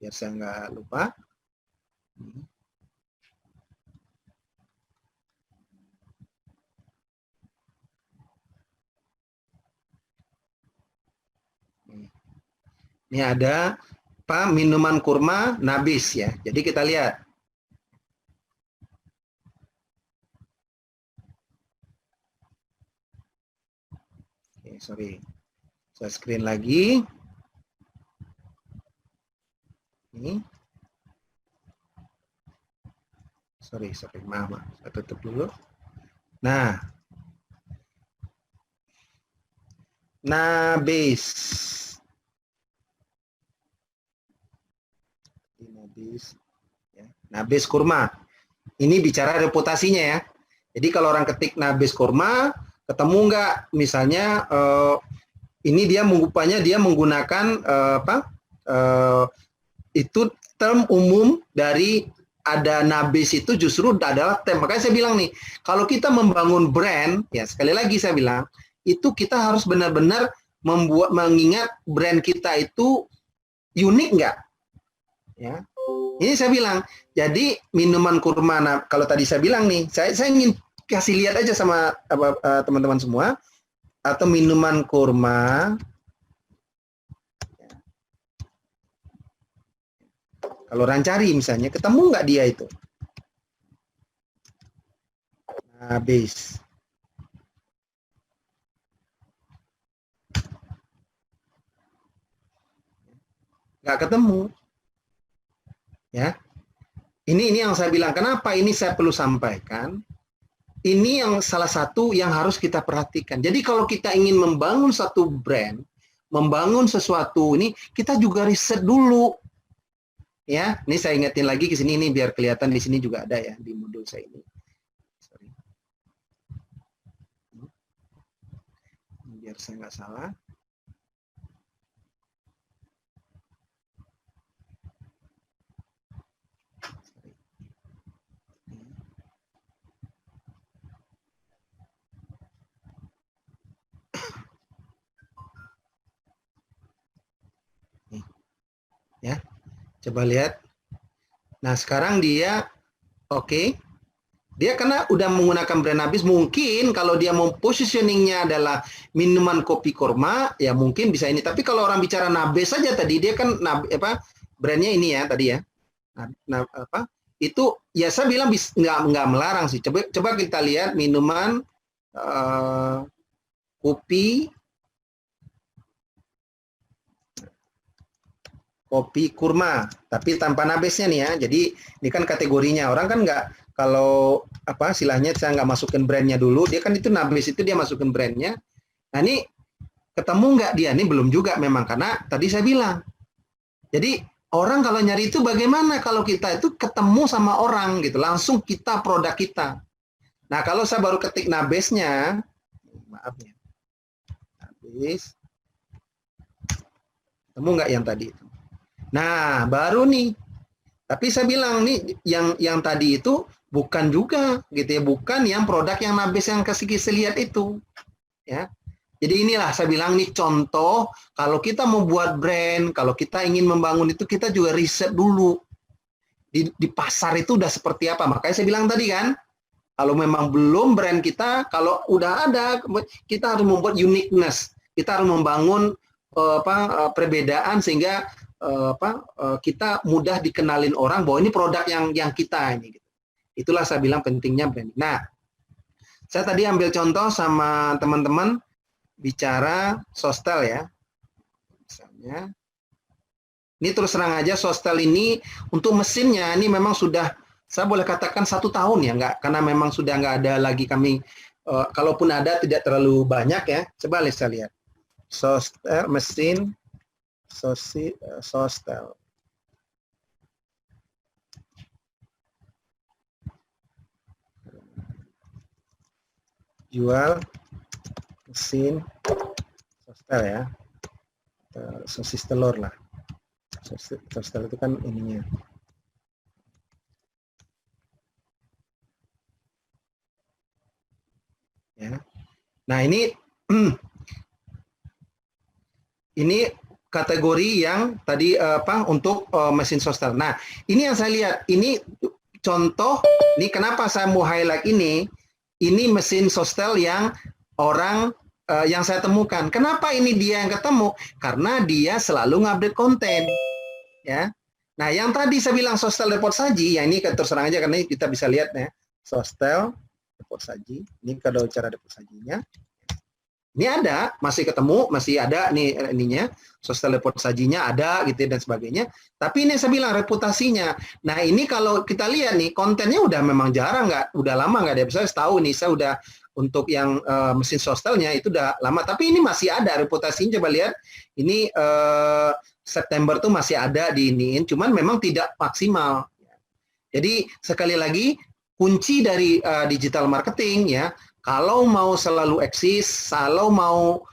biar saya nggak lupa. Ini ada apa, minuman kurma Nabis ya. Jadi kita lihat. Oke, sorry. Saya screen lagi. Ini. Sorry, maaf. Saya tutup dulu. Nah. Nabis. Ya. Nabis kurma. Ini bicara reputasinya ya. Jadi kalau orang ketik Nabis kurma, ketemu nggak misalnya ini dia menggunakan itu term umum dari ada Nabis itu justru adalah term. Makanya saya bilang nih, kalau kita membangun brand, ya sekali lagi saya bilang, itu kita harus benar-benar mengingat brand kita itu unik nggak? Ya. Ini saya bilang, jadi minuman kurma, kalau tadi saya bilang nih, saya ingin kasih lihat aja sama teman-teman semua, atau minuman kurma. Kalau orang cari misalnya, ketemu nggak dia itu? Habis. Nggak ketemu. Ya, ini yang saya bilang, kenapa ini saya perlu sampaikan. Ini yang salah satu yang harus kita perhatikan. Jadi kalau kita ingin membangun satu brand, membangun sesuatu ini, kita juga riset dulu. Ya, ini saya ingetin lagi ke sini, ini biar kelihatan di sini juga ada ya di modul saya ini. Sorry. Biar saya nggak salah. Ya, coba lihat. Nah, sekarang dia oke. Dia karena udah menggunakan brand Nabis, mungkin kalau dia mau positioningnya adalah minuman kopi kurma, ya mungkin bisa ini. Tapi kalau orang bicara Nabis saja tadi, dia kan brandnya ini ya tadi ya. Itu ya saya bilang nggak melarang sih. Coba kita lihat minuman kopi kurma, tapi tanpa nabesnya nih ya. Jadi ini kan kategorinya, orang kan nggak, kalau istilahnya saya nggak masukin brandnya dulu, dia kan itu nabes itu dia masukin brandnya. Nah ini ketemu nggak dia? Ini belum juga memang, karena tadi saya bilang. Jadi orang kalau nyari itu bagaimana kalau kita itu ketemu sama orang gitu, langsung kita produk kita. Nah kalau saya baru ketik nabesnya, maaf ya, nabes, ketemu nggak yang tadi itu? Nah, baru nih. Tapi saya bilang nih, yang tadi itu bukan juga, gitu ya, bukan yang produk yang Nabis yang kasih lihat itu, ya. Jadi inilah saya bilang nih contoh, kalau kita mau buat brand, kalau kita ingin membangun itu, kita juga riset dulu. Di pasar itu udah seperti apa. Makanya saya bilang tadi kan, kalau memang belum brand kita, kalau udah ada, kita harus membuat uniqueness. Kita harus membangun perbedaan sehingga kita mudah dikenalin orang bahwa ini produk yang kita ini. Itulah saya bilang pentingnya branding. Nah, saya tadi ambil contoh sama teman-teman bicara Sostel ya. Misalnya, ini terus terang aja Sostel ini untuk mesinnya ini memang sudah, saya boleh katakan 1 tahun ya, karena memang sudah nggak ada lagi kami kalaupun ada tidak terlalu banyak ya. Coba saya lihat. Mesin Sostel. Jual mesin Sostel ya. Sosis telur lah. Sostel itu kan ininya. Ya. Nah, ini ini kategori yang tadi untuk mesin Sostel. Nah, ini yang saya lihat, ini contoh, ini kenapa saya mau highlight ini mesin Sostel yang orang yang saya temukan. Kenapa ini dia yang ketemu? Karena dia selalu ngupdate konten, ya. Nah, yang tadi saya bilang Sostel Report Saji, ya ini terus terang aja karena kita bisa lihat ya, Sostel Report Saji. Ini kalau cara report sajinya. Ini ada, masih ketemu, masih ada nih ininya, Sostel Report Sajinya ada gitu dan sebagainya. Tapi ini saya bilang reputasinya. Nah, ini kalau kita lihat nih kontennya udah memang jarang udah lama nggak ada. Saya tahu nih, saya udah untuk yang mesin Sostelnya itu udah lama, tapi ini masih ada reputasinya. Coba lihat, ini September tuh masih ada di iniin, cuman memang tidak maksimal. Jadi sekali lagi kunci dari digital marketing ya. Kalau mau selalu eksis, kalau mau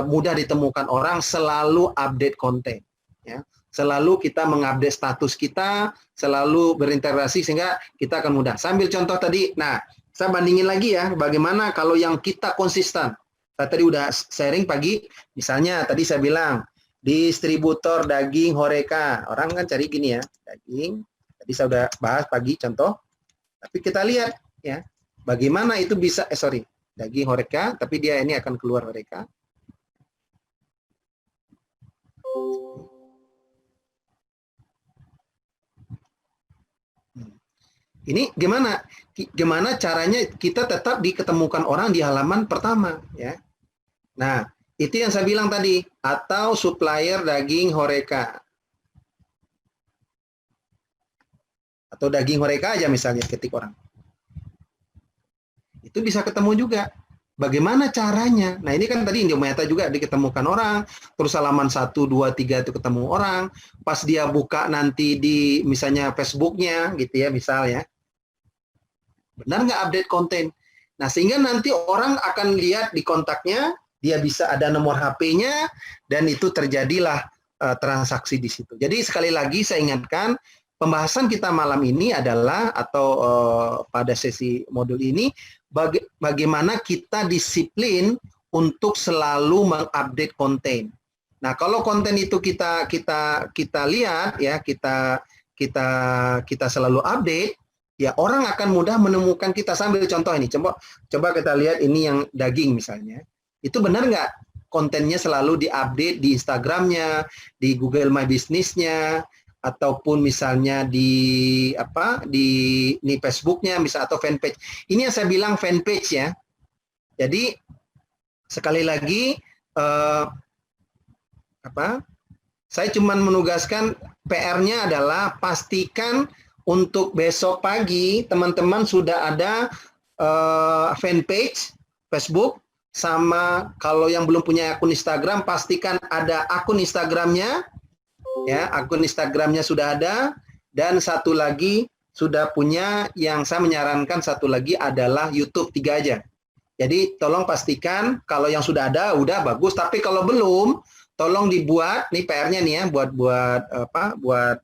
mudah ditemukan orang, selalu update konten. Ya. Selalu kita mengupdate status kita, selalu berinteraksi sehingga kita akan mudah. Sambil contoh tadi, nah saya bandingin lagi ya, bagaimana kalau yang kita konsisten. Saya tadi udah sharing pagi, misalnya tadi saya bilang, distributor daging Horeca. Orang kan cari gini ya, daging. Tadi saya udah bahas pagi contoh, tapi kita lihat ya. Bagaimana itu bisa, daging Horeca, tapi dia ini akan keluar Horeca. Ini gimana caranya kita tetap diketemukan orang di halaman pertama, ya. Nah, itu yang saya bilang tadi, atau supplier daging Horeca. Atau daging Horeca aja misalnya ketik orang. Itu bisa ketemu juga. Bagaimana caranya? Nah, ini kan tadi Indometa juga diketemukan orang, terus halaman 1, 2, 3 itu ketemu orang, pas dia buka nanti di misalnya Facebooknya gitu ya, misalnya. Benar nggak update konten? Nah, sehingga nanti orang akan lihat di kontaknya, dia bisa ada nomor HP-nya, dan itu terjadilah transaksi di situ. Jadi sekali lagi saya ingatkan, pembahasan kita malam ini adalah, atau pada sesi modul ini, bagaimana kita disiplin untuk selalu mengupdate konten. Nah, kalau konten itu kita lihat ya, kita selalu update, ya orang akan mudah menemukan kita. Sambil contoh ini, coba kita lihat ini yang daging misalnya. Itu benar nggak kontennya selalu diupdate di Instagramnya, di Google My Business-nya, ataupun misalnya di Facebooknya, misal atau fanpage. Ini yang saya bilang fanpage ya. Jadi sekali lagi saya cuma menugaskan PR-nya adalah pastikan untuk besok pagi teman-teman sudah ada fanpage Facebook, sama kalau yang belum punya akun Instagram pastikan ada akun Instagramnya. Ya, akun Instagramnya sudah ada, dan satu lagi sudah punya, yang saya menyarankan satu lagi adalah YouTube, 3 aja. Jadi tolong pastikan kalau yang sudah ada udah bagus, tapi kalau belum tolong dibuat nih PR-nya nih ya, buat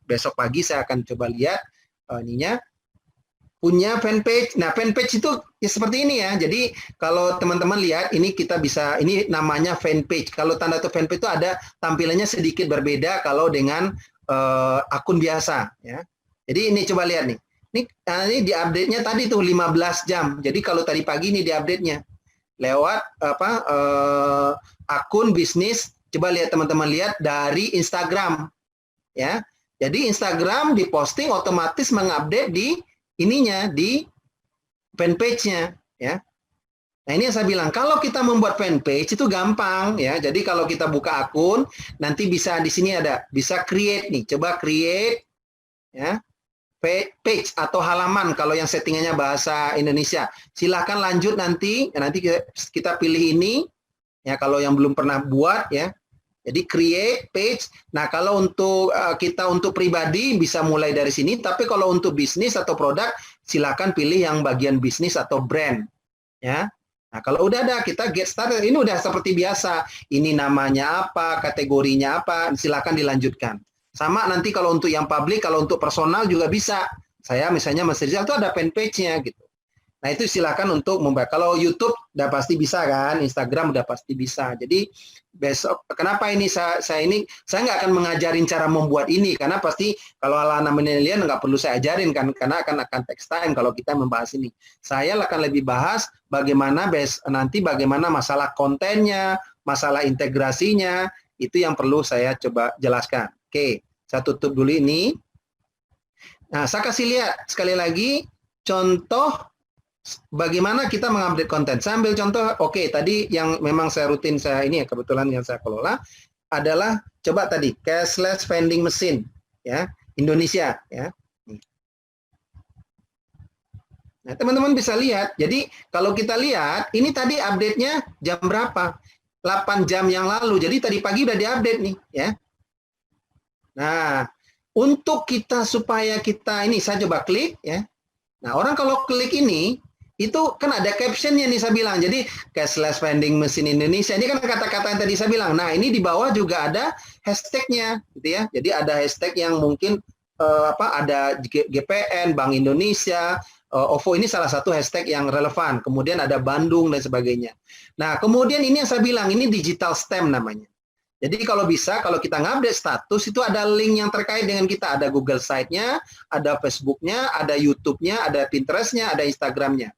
besok pagi saya akan coba lihat ininya punya fanpage. Nah, fanpage itu ya seperti ini ya. Jadi kalau teman-teman lihat ini kita bisa, ini namanya fanpage. Kalau tanda tuh fanpage itu ada tampilannya sedikit berbeda kalau dengan akun biasa ya. Jadi ini coba lihat nih. Ini di update-nya tadi tuh 15 jam. Jadi kalau tadi pagi ini di update-nya lewat akun bisnis. Coba lihat teman-teman, lihat dari Instagram ya. Jadi Instagram diposting otomatis mengupdate di ininya, di fanpage-nya ya. Nah, ini yang saya bilang, kalau kita membuat fanpage itu gampang ya. Jadi kalau kita buka akun, nanti bisa di sini ada bisa create nih. Coba create ya. page atau halaman kalau yang settingannya bahasa Indonesia. Silahkan lanjut nanti kita pilih ini ya kalau yang belum pernah buat ya. Jadi create page. Nah, kalau untuk kita untuk pribadi bisa mulai dari sini, tapi kalau untuk bisnis atau produk silakan pilih yang bagian bisnis atau brand ya. Nah, kalau udah ada kita get started, ini udah seperti biasa. Ini namanya apa, kategorinya apa, silakan dilanjutkan. Sama nanti kalau untuk yang publik, kalau untuk personal juga bisa. Saya misalnya Mas Rizal itu ada fanpage-nya gitu. Nah, itu silakan untuk membuat. Kalau YouTube udah pasti bisa kan, Instagram udah pasti bisa. Jadi besok kenapa ini saya nggak akan mengajarin cara membuat ini karena pasti kalau anak-anak milenial nggak perlu saya ajarin kan karena akan text time kalau kita membahas ini. Saya akan lebih bahas bagaimana nanti bagaimana masalah kontennya, masalah integrasinya itu yang perlu saya coba jelaskan. Oke, saya tutup dulu ini. Nah, saya kasih lihat sekali lagi contoh bagaimana kita mengupdate konten. Saya ambil contoh, oke, tadi yang memang saya rutin saya ini ya kebetulan yang saya kelola adalah coba tadi cashless vending machine ya Indonesia ya. Nah, teman-teman bisa lihat. Jadi kalau kita lihat ini tadi update-nya jam berapa? 8 jam yang lalu. Jadi tadi pagi udah diupdate nih ya. Nah, untuk kita supaya kita ini saya coba klik ya. Nah, orang kalau klik ini itu kan ada captionnya nih saya bilang. Jadi cashless vending machine Indonesia ini kan kata-kata yang tadi saya bilang. Nah, ini di bawah juga ada hashtagnya gitu ya. Jadi ada hashtag yang mungkin ada GPN, Bank Indonesia, OVO ini salah satu hashtag yang relevan. Kemudian ada Bandung dan sebagainya. Nah, kemudian ini yang saya bilang ini digital stamp namanya. Jadi kalau bisa, kalau kita ngupdate status, itu ada link yang terkait dengan kita. Ada Google Site-nya, ada Facebook-nya, ada YouTube-nya, ada Pinterest-nya, ada Instagram-nya.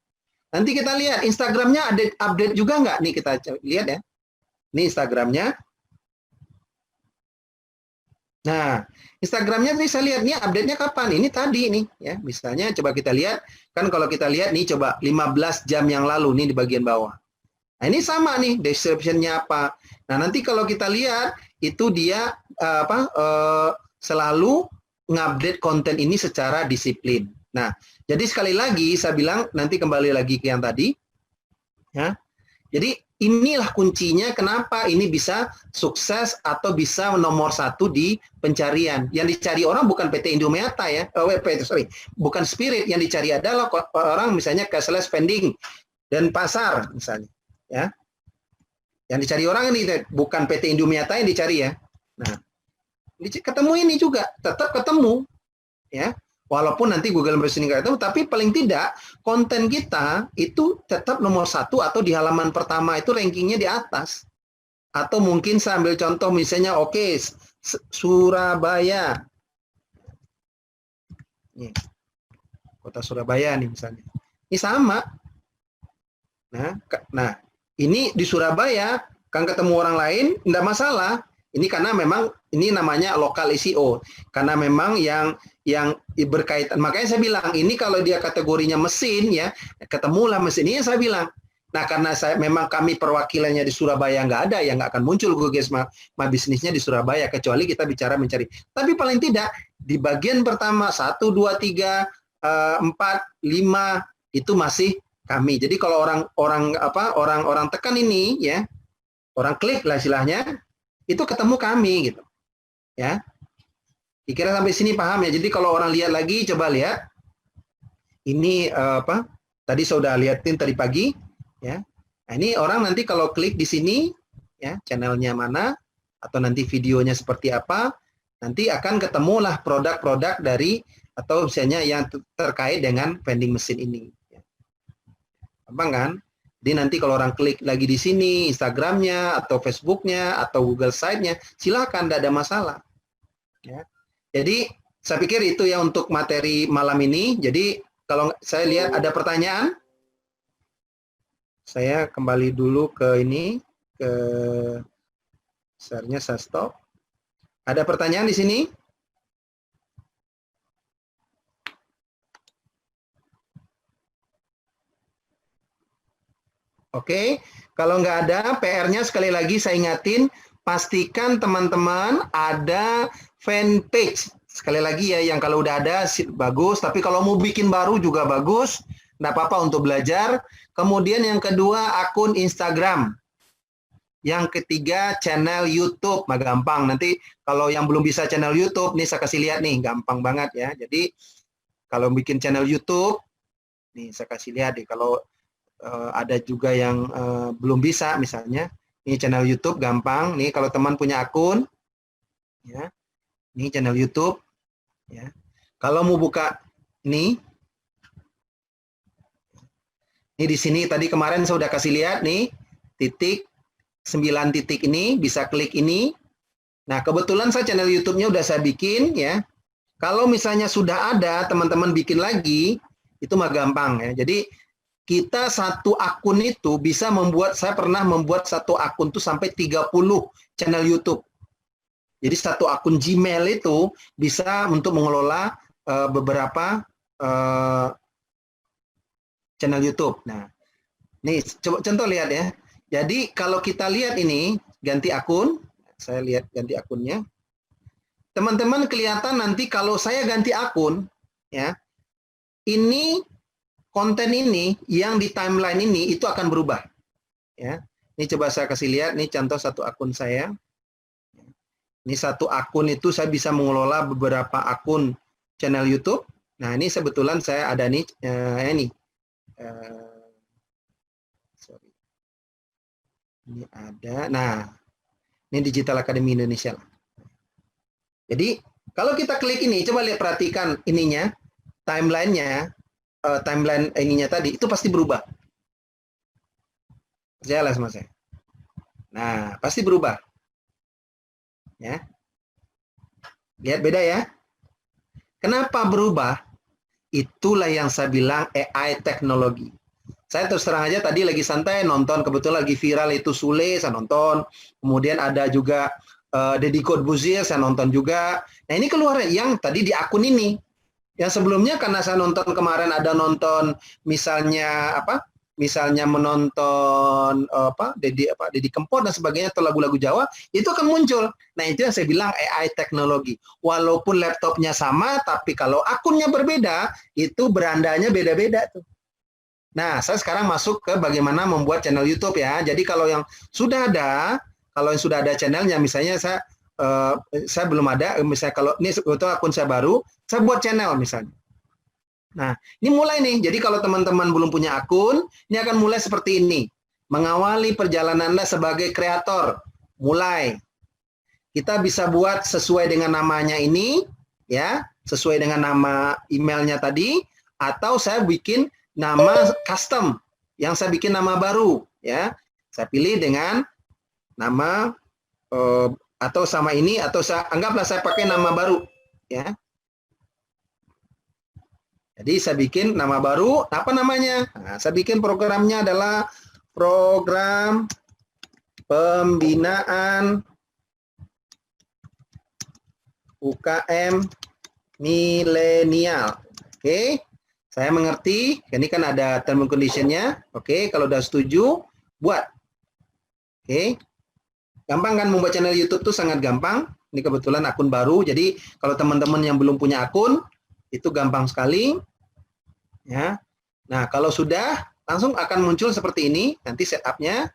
Nanti kita lihat, Instagram-nya ada update juga nggak? Nih kita lihat ya. Ini Instagram-nya. Nah, Instagram-nya nih saya lihat, nih update-nya kapan? Ini tadi nih. Ya, misalnya coba kita lihat. Kan kalau kita lihat nih, coba 15 jam yang lalu nih di bagian bawah. Nah, ini sama nih, description-nya apa. Nah, nanti kalau kita lihat, itu dia selalu ngupdate konten ini secara disiplin. Nah, jadi sekali lagi, saya bilang, nanti kembali lagi ke yang tadi. Ya. Jadi, inilah kuncinya kenapa ini bisa sukses atau bisa nomor 1 di pencarian. Yang dicari orang bukan PT Indomiata ya, bukan Spirit. Yang dicari adalah orang misalnya cashless vending dan pasar misalnya. Ya, yang dicari orang ini bukan PT Indomiata yang dicari ya. Nah, ketemu ini juga tetap ketemu ya, walaupun nanti Google Positioning nggak ketemu, tapi paling tidak konten kita itu tetap nomor 1 atau di halaman pertama itu rankingnya di atas. Atau mungkin saya ambil contoh misalnya, oke, Surabaya, nih, kota Surabaya nih misalnya, ini sama. Nah. Ini di Surabaya, kan ketemu orang lain, enggak masalah. Ini karena memang ini namanya lokal SEO. Karena memang yang berkaitan. Makanya saya bilang, ini kalau dia kategorinya mesin ya, ketemulah mesin. Ini yang saya bilang. Nah, karena memang kami perwakilannya di Surabaya nggak ada, ya nggak akan muncul Google My Business-nya di Surabaya, kecuali kita bicara mencari. Tapi paling tidak, di bagian pertama, 1, 2, 3, 4, 5, itu masih kami. Jadi kalau orang tekan ini ya, orang klik lah istilahnya, itu ketemu kami gitu. Ya. Kira sampai sini paham ya. Jadi kalau orang lihat lagi, coba lihat. Ini tadi sudah lihatin tadi pagi ya. Nah, ini orang nanti kalau klik di sini ya, channelnya mana atau nanti videonya seperti apa, nanti akan ketemulah produk-produk dari atau misalnya yang terkait dengan vending machine ini. Gampang kan? Jadi nanti kalau orang klik lagi di sini, Instagramnya, atau Facebooknya, atau Google Site-nya, silakan, tidak ada masalah. Ya. Jadi, saya pikir itu ya untuk materi malam ini. Jadi, kalau saya lihat ada pertanyaan, saya kembali dulu ke ini, ke share-nya saya stop. Ada pertanyaan di sini? Oke, kalau nggak ada, PR-nya sekali lagi saya ingatin, pastikan teman-teman ada fanpage. Sekali lagi ya, yang kalau udah ada bagus, tapi kalau mau bikin baru juga bagus, nggak apa-apa untuk belajar. Kemudian yang kedua, akun Instagram. Yang ketiga, channel YouTube. Nah, gampang. Nanti kalau yang belum bisa channel YouTube, nih saya kasih lihat nih, gampang banget ya. Jadi kalau bikin channel YouTube, nih saya kasih lihat nih. Kalau ada juga yang belum bisa, misalnya, ini channel YouTube gampang. Nih kalau teman punya akun, ya, ini channel YouTube. Ya. Kalau mau buka ini di sini tadi kemarin saya sudah kasih lihat nih, titik 9 titik ini, bisa klik ini. Nah, kebetulan saya channel YouTube-nya udah saya bikin ya. Kalau misalnya sudah ada teman-teman bikin lagi, itu mah gampang ya. Jadi kita satu akun itu bisa membuat, saya pernah membuat satu akun tuh sampai 30 channel YouTube. Jadi satu akun Gmail itu bisa untuk mengelola beberapa channel YouTube. Nah, nih coba contoh lihat ya. Jadi kalau kita lihat ini ganti akun, saya lihat ganti akunnya. Teman-teman kelihatan nanti kalau saya ganti akun, ya, ini konten ini yang di timeline ini itu akan berubah. Ya, ini coba saya kasih lihat. Nih contoh satu akun saya. Ini satu akun itu saya bisa mengelola beberapa akun channel YouTube. Nah, ini kebetulan saya ada nih, ini. Sorry. Ini ada. Nah, ini Digital Academy Indonesia. Jadi, kalau kita klik ini, coba lihat perhatikan ininya, timeline-nya, timeline ininya tadi, itu pasti berubah. Jelas, Mas. Nah, pasti berubah. Ya. Lihat beda ya. Kenapa berubah? Itulah yang saya bilang AI teknologi. Saya terus terang aja tadi lagi santai nonton, kebetulan lagi viral itu Sule, saya nonton. Kemudian ada juga Deddy Corbuzier, saya nonton juga. Nah, ini keluar yang tadi di akun ini. Yang sebelumnya karena saya nonton kemarin ada nonton misalnya apa? Misalnya menonton Deddy Kempot dan sebagainya atau lagu-lagu Jawa, itu akan muncul. Nah, itu yang saya bilang AI teknologi. Walaupun laptopnya sama, tapi kalau akunnya berbeda, itu berandanya beda-beda tuh. Nah, saya sekarang masuk ke bagaimana membuat channel YouTube ya. Jadi kalau yang sudah ada, kalau yang sudah ada channelnya, misalnya saya belum ada, misalnya kalau ini sebetulnya akun saya baru, saya buat channel misalnya. Nah, ini mulai nih. Jadi kalau teman-teman belum punya akun, ini akan mulai seperti ini. Mengawali perjalanan Anda sebagai kreator. Mulai. Kita bisa buat sesuai dengan namanya ini, ya, sesuai dengan nama emailnya tadi, atau saya bikin nama custom, yang saya bikin nama baru, ya. Saya pilih dengan nama atau sama ini, atau anggaplah saya pakai nama baru, ya. Jadi saya bikin nama baru, apa namanya? Nah, saya bikin programnya adalah program pembinaan UKM milenial. Oke, saya mengerti. Ini kan ada term and condition-nya. Oke, kalau udah setuju, buat. Oke, gampang kan membuat channel YouTube tuh sangat gampang. Ini kebetulan akun baru, jadi kalau teman-teman yang belum punya akun, itu gampang sekali. Ya. Nah, kalau sudah, langsung akan muncul seperti ini, nanti setup-nya.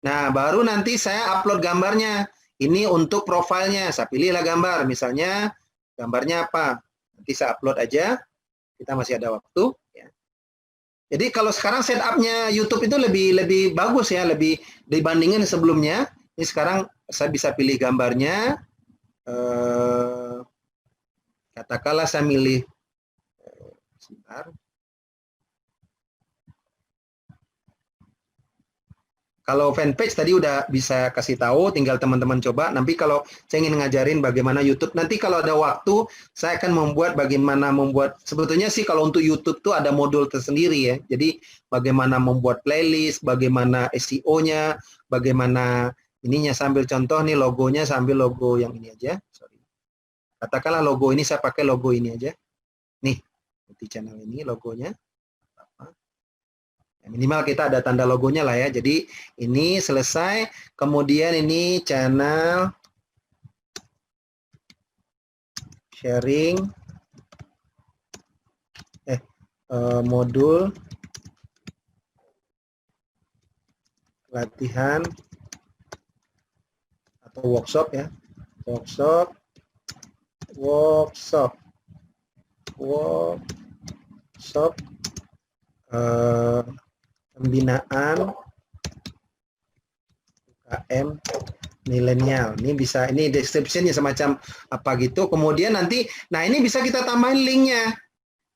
Nah, baru nanti saya upload gambarnya. Ini untuk profilnya, saya pilihlah gambar. Misalnya, gambarnya apa? Nanti saya upload aja. Kita masih ada waktu. Ya. Jadi kalau sekarang setup-nya YouTube itu lebih bagus ya, lebih dibandingkan sebelumnya. Ini sekarang saya bisa pilih gambarnya. Katakanlah saya milih. Sebentar. Kalau fanpage tadi udah bisa kasih tahu, tinggal teman-teman coba. Nanti kalau saya ingin ngajarin bagaimana YouTube, nanti kalau ada waktu, saya akan membuat bagaimana membuat, sebetulnya sih kalau untuk YouTube tuh ada modul tersendiri ya. Jadi bagaimana membuat playlist, bagaimana SEO-nya, bagaimana ininya, sambil contoh nih logonya, sambil logo yang ini aja. Sorry. Katakanlah logo ini, saya pakai logo ini aja. Nih, di channel ini logonya. Minimal kita ada tanda logonya lah ya. Jadi ini selesai. Kemudian ini channel sharing modul latihan atau workshop ya, workshop pembinaan UKM milenial. Ini bisa, ini description-nya semacam apa gitu. Kemudian nanti, nah ini bisa kita tambahin linknya.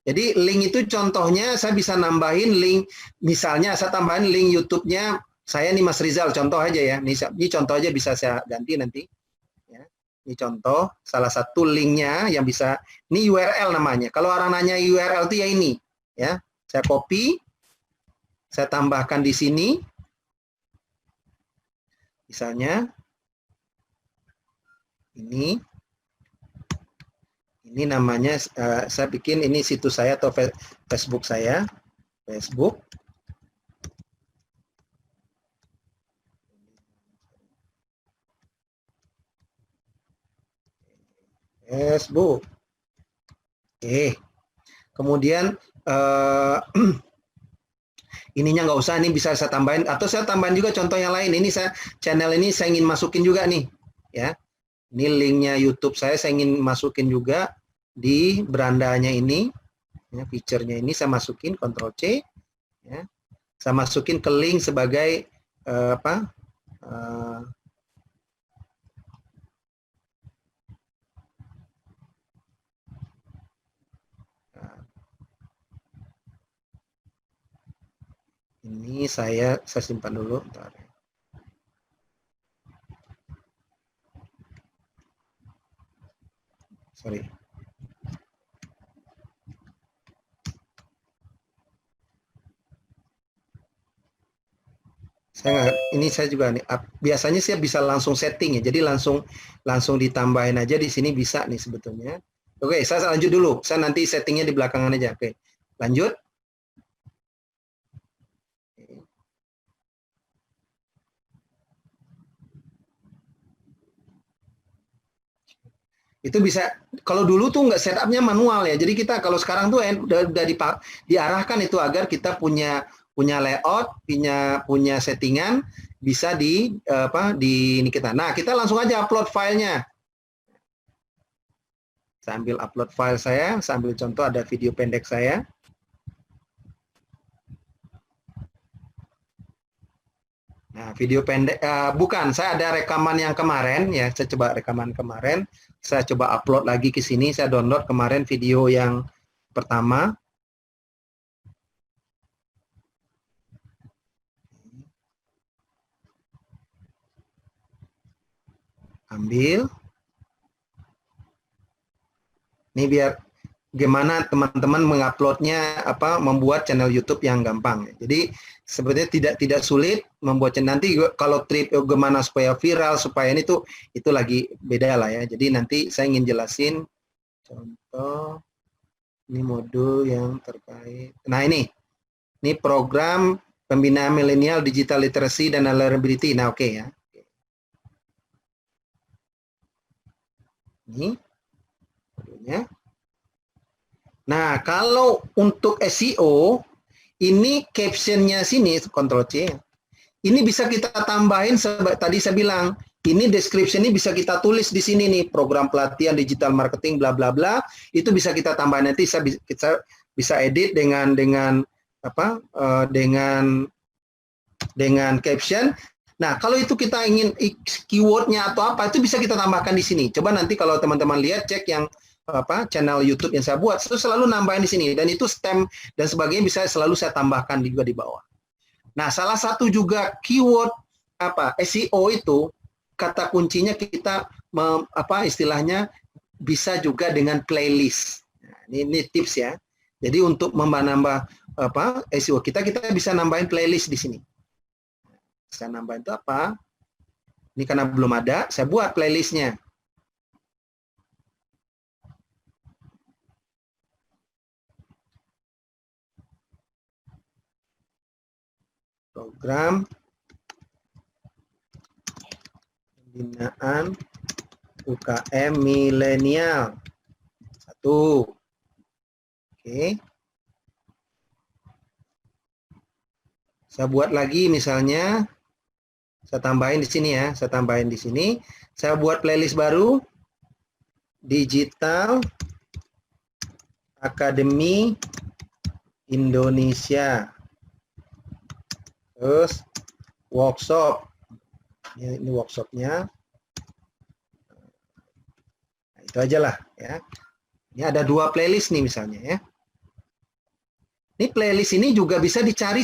Jadi link itu contohnya saya bisa nambahin link, misalnya saya tambahin link YouTube-nya saya nih Mas Rizal, contoh aja ya. Ini contoh aja, bisa saya ganti nanti. Ya. Ini contoh, salah satu linknya yang bisa, ini URL namanya. Kalau orang nanya URL itu ya ini, ya. Saya copy, saya tambahkan di sini. Misalnya ini namanya saya bikin ini situs saya atau Facebook saya, Facebook. Oke. Kemudian ininya nggak usah, ini bisa saya tambahin atau saya tambahin juga contoh yang lain. Ini saya channel ini saya ingin masukin juga nih, ya. Ini linknya YouTube saya ingin masukin juga di berandanya ini, ya, feature-nya ini saya masukin, Ctrl C, ya. Saya masukin ke link sebagai ini saya simpan dulu, bentar. Sorry. Ini saya juga nih, biasanya saya bisa langsung setting ya, jadi langsung ditambahin aja di sini bisa nih sebetulnya. Oke, saya lanjut dulu, saya nanti settingnya di belakangan aja. Oke, lanjut. Itu bisa, kalau dulu tuh nggak setupnya manual ya, jadi kita kalau sekarang tuh udah diarahkan itu agar kita punya layout, punya settingan, bisa di ini kita. Nah, kita langsung aja upload filenya. Saya ambil upload file saya ambil contoh, ada video pendek saya. Nah, video pendek, bukan, saya ada rekaman yang kemarin ya, saya coba rekaman kemarin, saya coba upload lagi ke sini, saya download kemarin video yang pertama. Ambil. Ini biar gimana teman-teman menguploadnya, membuat channel YouTube yang gampang. Jadi sebenarnya tidak sulit membuat channel. Nanti kalau trip gimana supaya viral, supaya itu lagi beda lah ya. Jadi nanti saya ingin jelasin contoh ini modul yang terkait. Nah ini program pembinaan milenial digital literacy dan learnability. Nah oke ya. Ini modulnya. Nah, kalau untuk SEO, ini captionnya sini, Ctrl C, ini bisa kita tambahin, tadi saya bilang, ini description ini bisa kita tulis di sini nih, program pelatihan digital marketing, bla bla bla, itu bisa kita tambah, nanti kita bisa edit dengan caption. Nah, kalau itu kita ingin keywordnya atau apa, itu bisa kita tambahkan di sini. Coba nanti kalau teman-teman lihat, cek yang channel YouTube yang saya buat, itu selalu nambahin di sini, dan itu stem dan sebagainya bisa selalu saya tambahkan juga di bawah. Nah, salah satu juga keyword SEO itu kata kuncinya kita istilahnya bisa juga dengan playlist. Nah, ini tips ya. Jadi untuk menambah SEO kita bisa nambahin playlist di sini. Saya nambahin itu apa? Ini karena belum ada, saya buat playlistnya. Program pembinaan UKM milenial. Satu. Oke. Saya buat lagi misalnya, saya tambahin di sini ya, saya tambahin di sini. Saya buat playlist baru, Digital Akademi Indonesia. Terus workshop. Ini workshopnya. Nah, itu aja lah ya. Ini ada 2 playlist nih misalnya ya. Ini playlist ini juga bisa dicari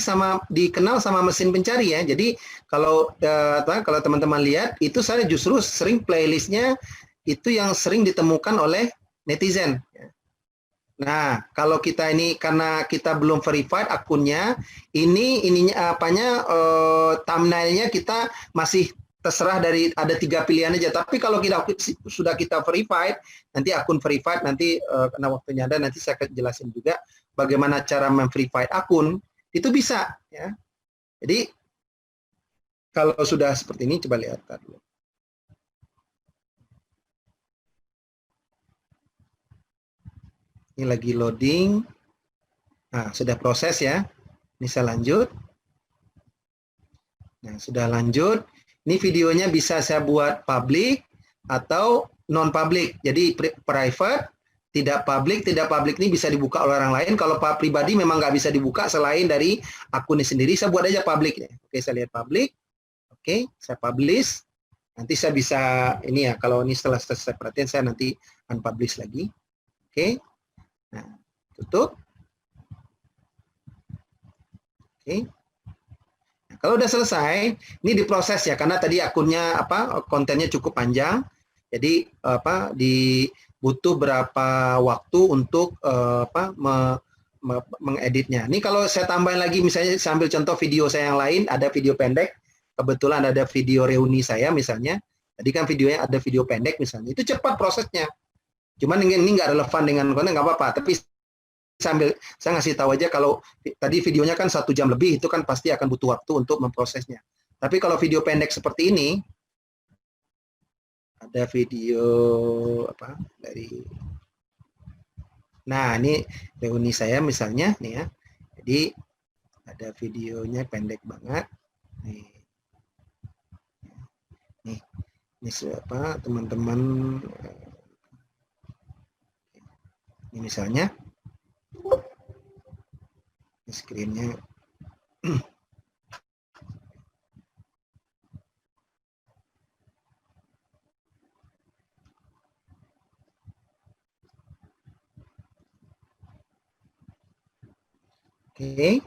dikenal sama mesin pencari ya. Jadi kalau kalau teman-teman lihat itu saya justru sering playlistnya itu yang sering ditemukan oleh netizen. Nah kalau kita ini karena kita belum verified akunnya, thumbnailnya kita masih terserah dari ada 3 pilihan aja. Tapi kalau sudah kita verified, nanti akun verified nanti karena waktunya ada nanti saya akan jelasin juga bagaimana cara memverify akun, itu bisa ya. Jadi kalau sudah seperti ini coba lihat dulu. Ini lagi loading. Nah, sudah proses ya. Ini saya lanjut. Nah, sudah lanjut. Ini videonya bisa saya buat public atau non public. Jadi private, tidak publik ini bisa dibuka oleh orang lain. Kalau pribadi memang nggak bisa dibuka selain dari akunnya sendiri. Saya buat aja publik. Oke, saya lihat publik. Oke, saya publish. Nanti saya bisa ini ya. Kalau ini setelah selesai perhatian saya nanti unpublish lagi. Oke, nah tutup. Oke. Nah, kalau udah selesai, ini diproses ya. Karena tadi akunnya kontennya cukup panjang. Jadi butuh berapa waktu untuk mengeditnya. Ini kalau saya tambahin lagi, misalnya saya ambil contoh video saya yang lain, ada video pendek, kebetulan ada video reuni saya misalnya, tadi kan videonya ada video pendek misalnya, itu cepat prosesnya. Cuman ini nggak relevan dengan konten, nggak apa-apa, tapi saya ngasih tahu aja kalau tadi videonya kan 1 jam lebih, itu kan pasti akan butuh waktu untuk memprosesnya. Tapi kalau video pendek seperti ini, ada video nah ini reuni saya misalnya nih ya, jadi ada videonya pendek banget nih ini siapa teman-teman, ini misalnya ini screen-nya. Oke.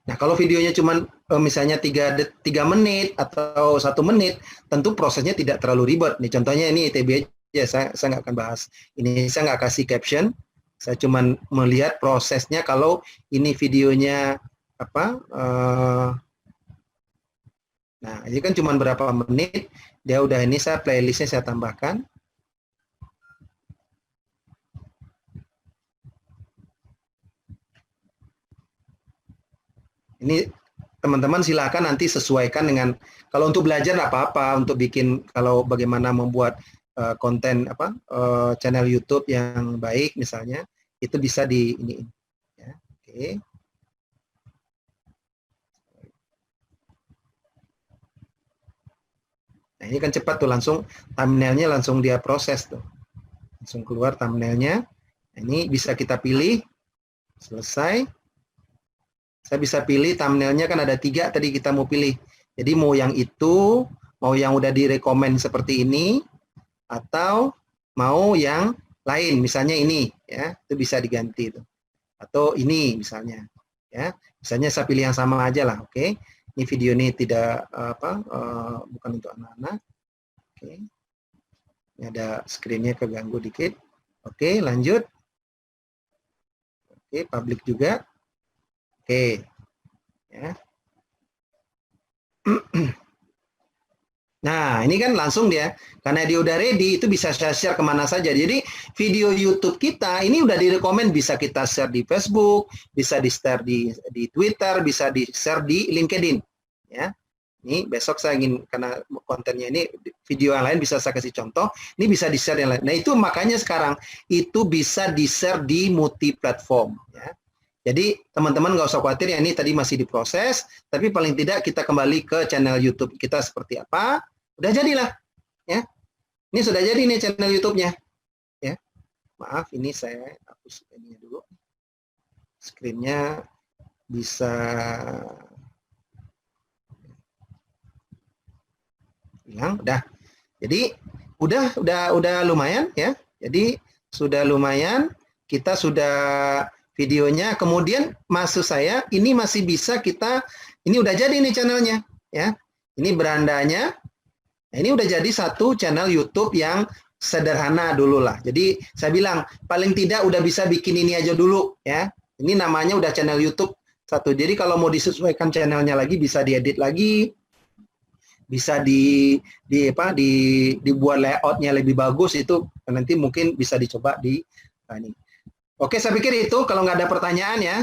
Nah, kalau videonya cuma misalnya 3 menit atau 1 menit, tentu prosesnya tidak terlalu ribet. Nih contohnya ini ITB aja, saya nggak akan bahas. Ini saya nggak kasih caption. Saya cuma melihat prosesnya kalau ini videonya nah, ini kan cuma berapa menit, dia udah ini playlistnya saya tambahkan. Ini teman-teman silakan nanti sesuaikan dengan, kalau untuk belajar nggak apa-apa, untuk bikin kalau bagaimana membuat konten channel YouTube yang baik misalnya, itu bisa di ini ya. Oke. Nah, ini kan cepat tuh, langsung thumbnailnya langsung dia proses tuh. Langsung keluar thumbnailnya. Nah, ini bisa kita pilih. Selesai. Saya bisa pilih thumbnailnya, kan ada 3 tadi kita mau pilih. Jadi mau yang itu, mau yang udah direkomend seperti ini, atau mau yang lain, misalnya ini ya, itu bisa diganti itu. Atau ini misalnya ya. Misalnya saya pilih yang sama aja lah, oke. Ini video ini tidak bukan untuk anak-anak. Oke. Ini ada screen-nya keganggu dikit. Oke, lanjut. Oke, publik juga. Oke, ya. Nah, ini kan langsung dia, karena dia udah ready, itu bisa saya share kemana saja. Jadi video YouTube kita ini udah direkomend, bisa kita share di Facebook, bisa di share di Twitter, bisa di share di LinkedIn. Ya, ini besok saya ingin, karena kontennya ini video yang lain bisa saya kasih contoh. Ini bisa di-share yang lain. Nah, itu makanya sekarang itu bisa di-share di multi platform ya. Jadi teman-teman nggak usah khawatir ya, ini tadi masih diproses, tapi paling tidak kita kembali ke channel YouTube kita seperti apa. Udah jadilah ya. Ini sudah jadi nih channel YouTube-nya ya. Maaf, ini saya hapus ini dulu. Screen-nya bisa hilang, udah. Jadi udah lumayan ya. Jadi sudah lumayan, kita sudah videonya. Kemudian maksud saya ini masih bisa kita, ini udah jadi nih channelnya ya. Ini berandanya. Nah, ini udah jadi satu channel YouTube yang sederhana dulu lah. Jadi saya bilang paling tidak udah bisa bikin ini aja dulu ya. Ini namanya udah channel YouTube satu. Jadi kalau mau disesuaikan channelnya lagi bisa diedit lagi. Bisa dibuat layoutnya lebih bagus, itu nanti mungkin bisa dicoba di ini. Oke, saya pikir itu kalau nggak ada pertanyaan ya.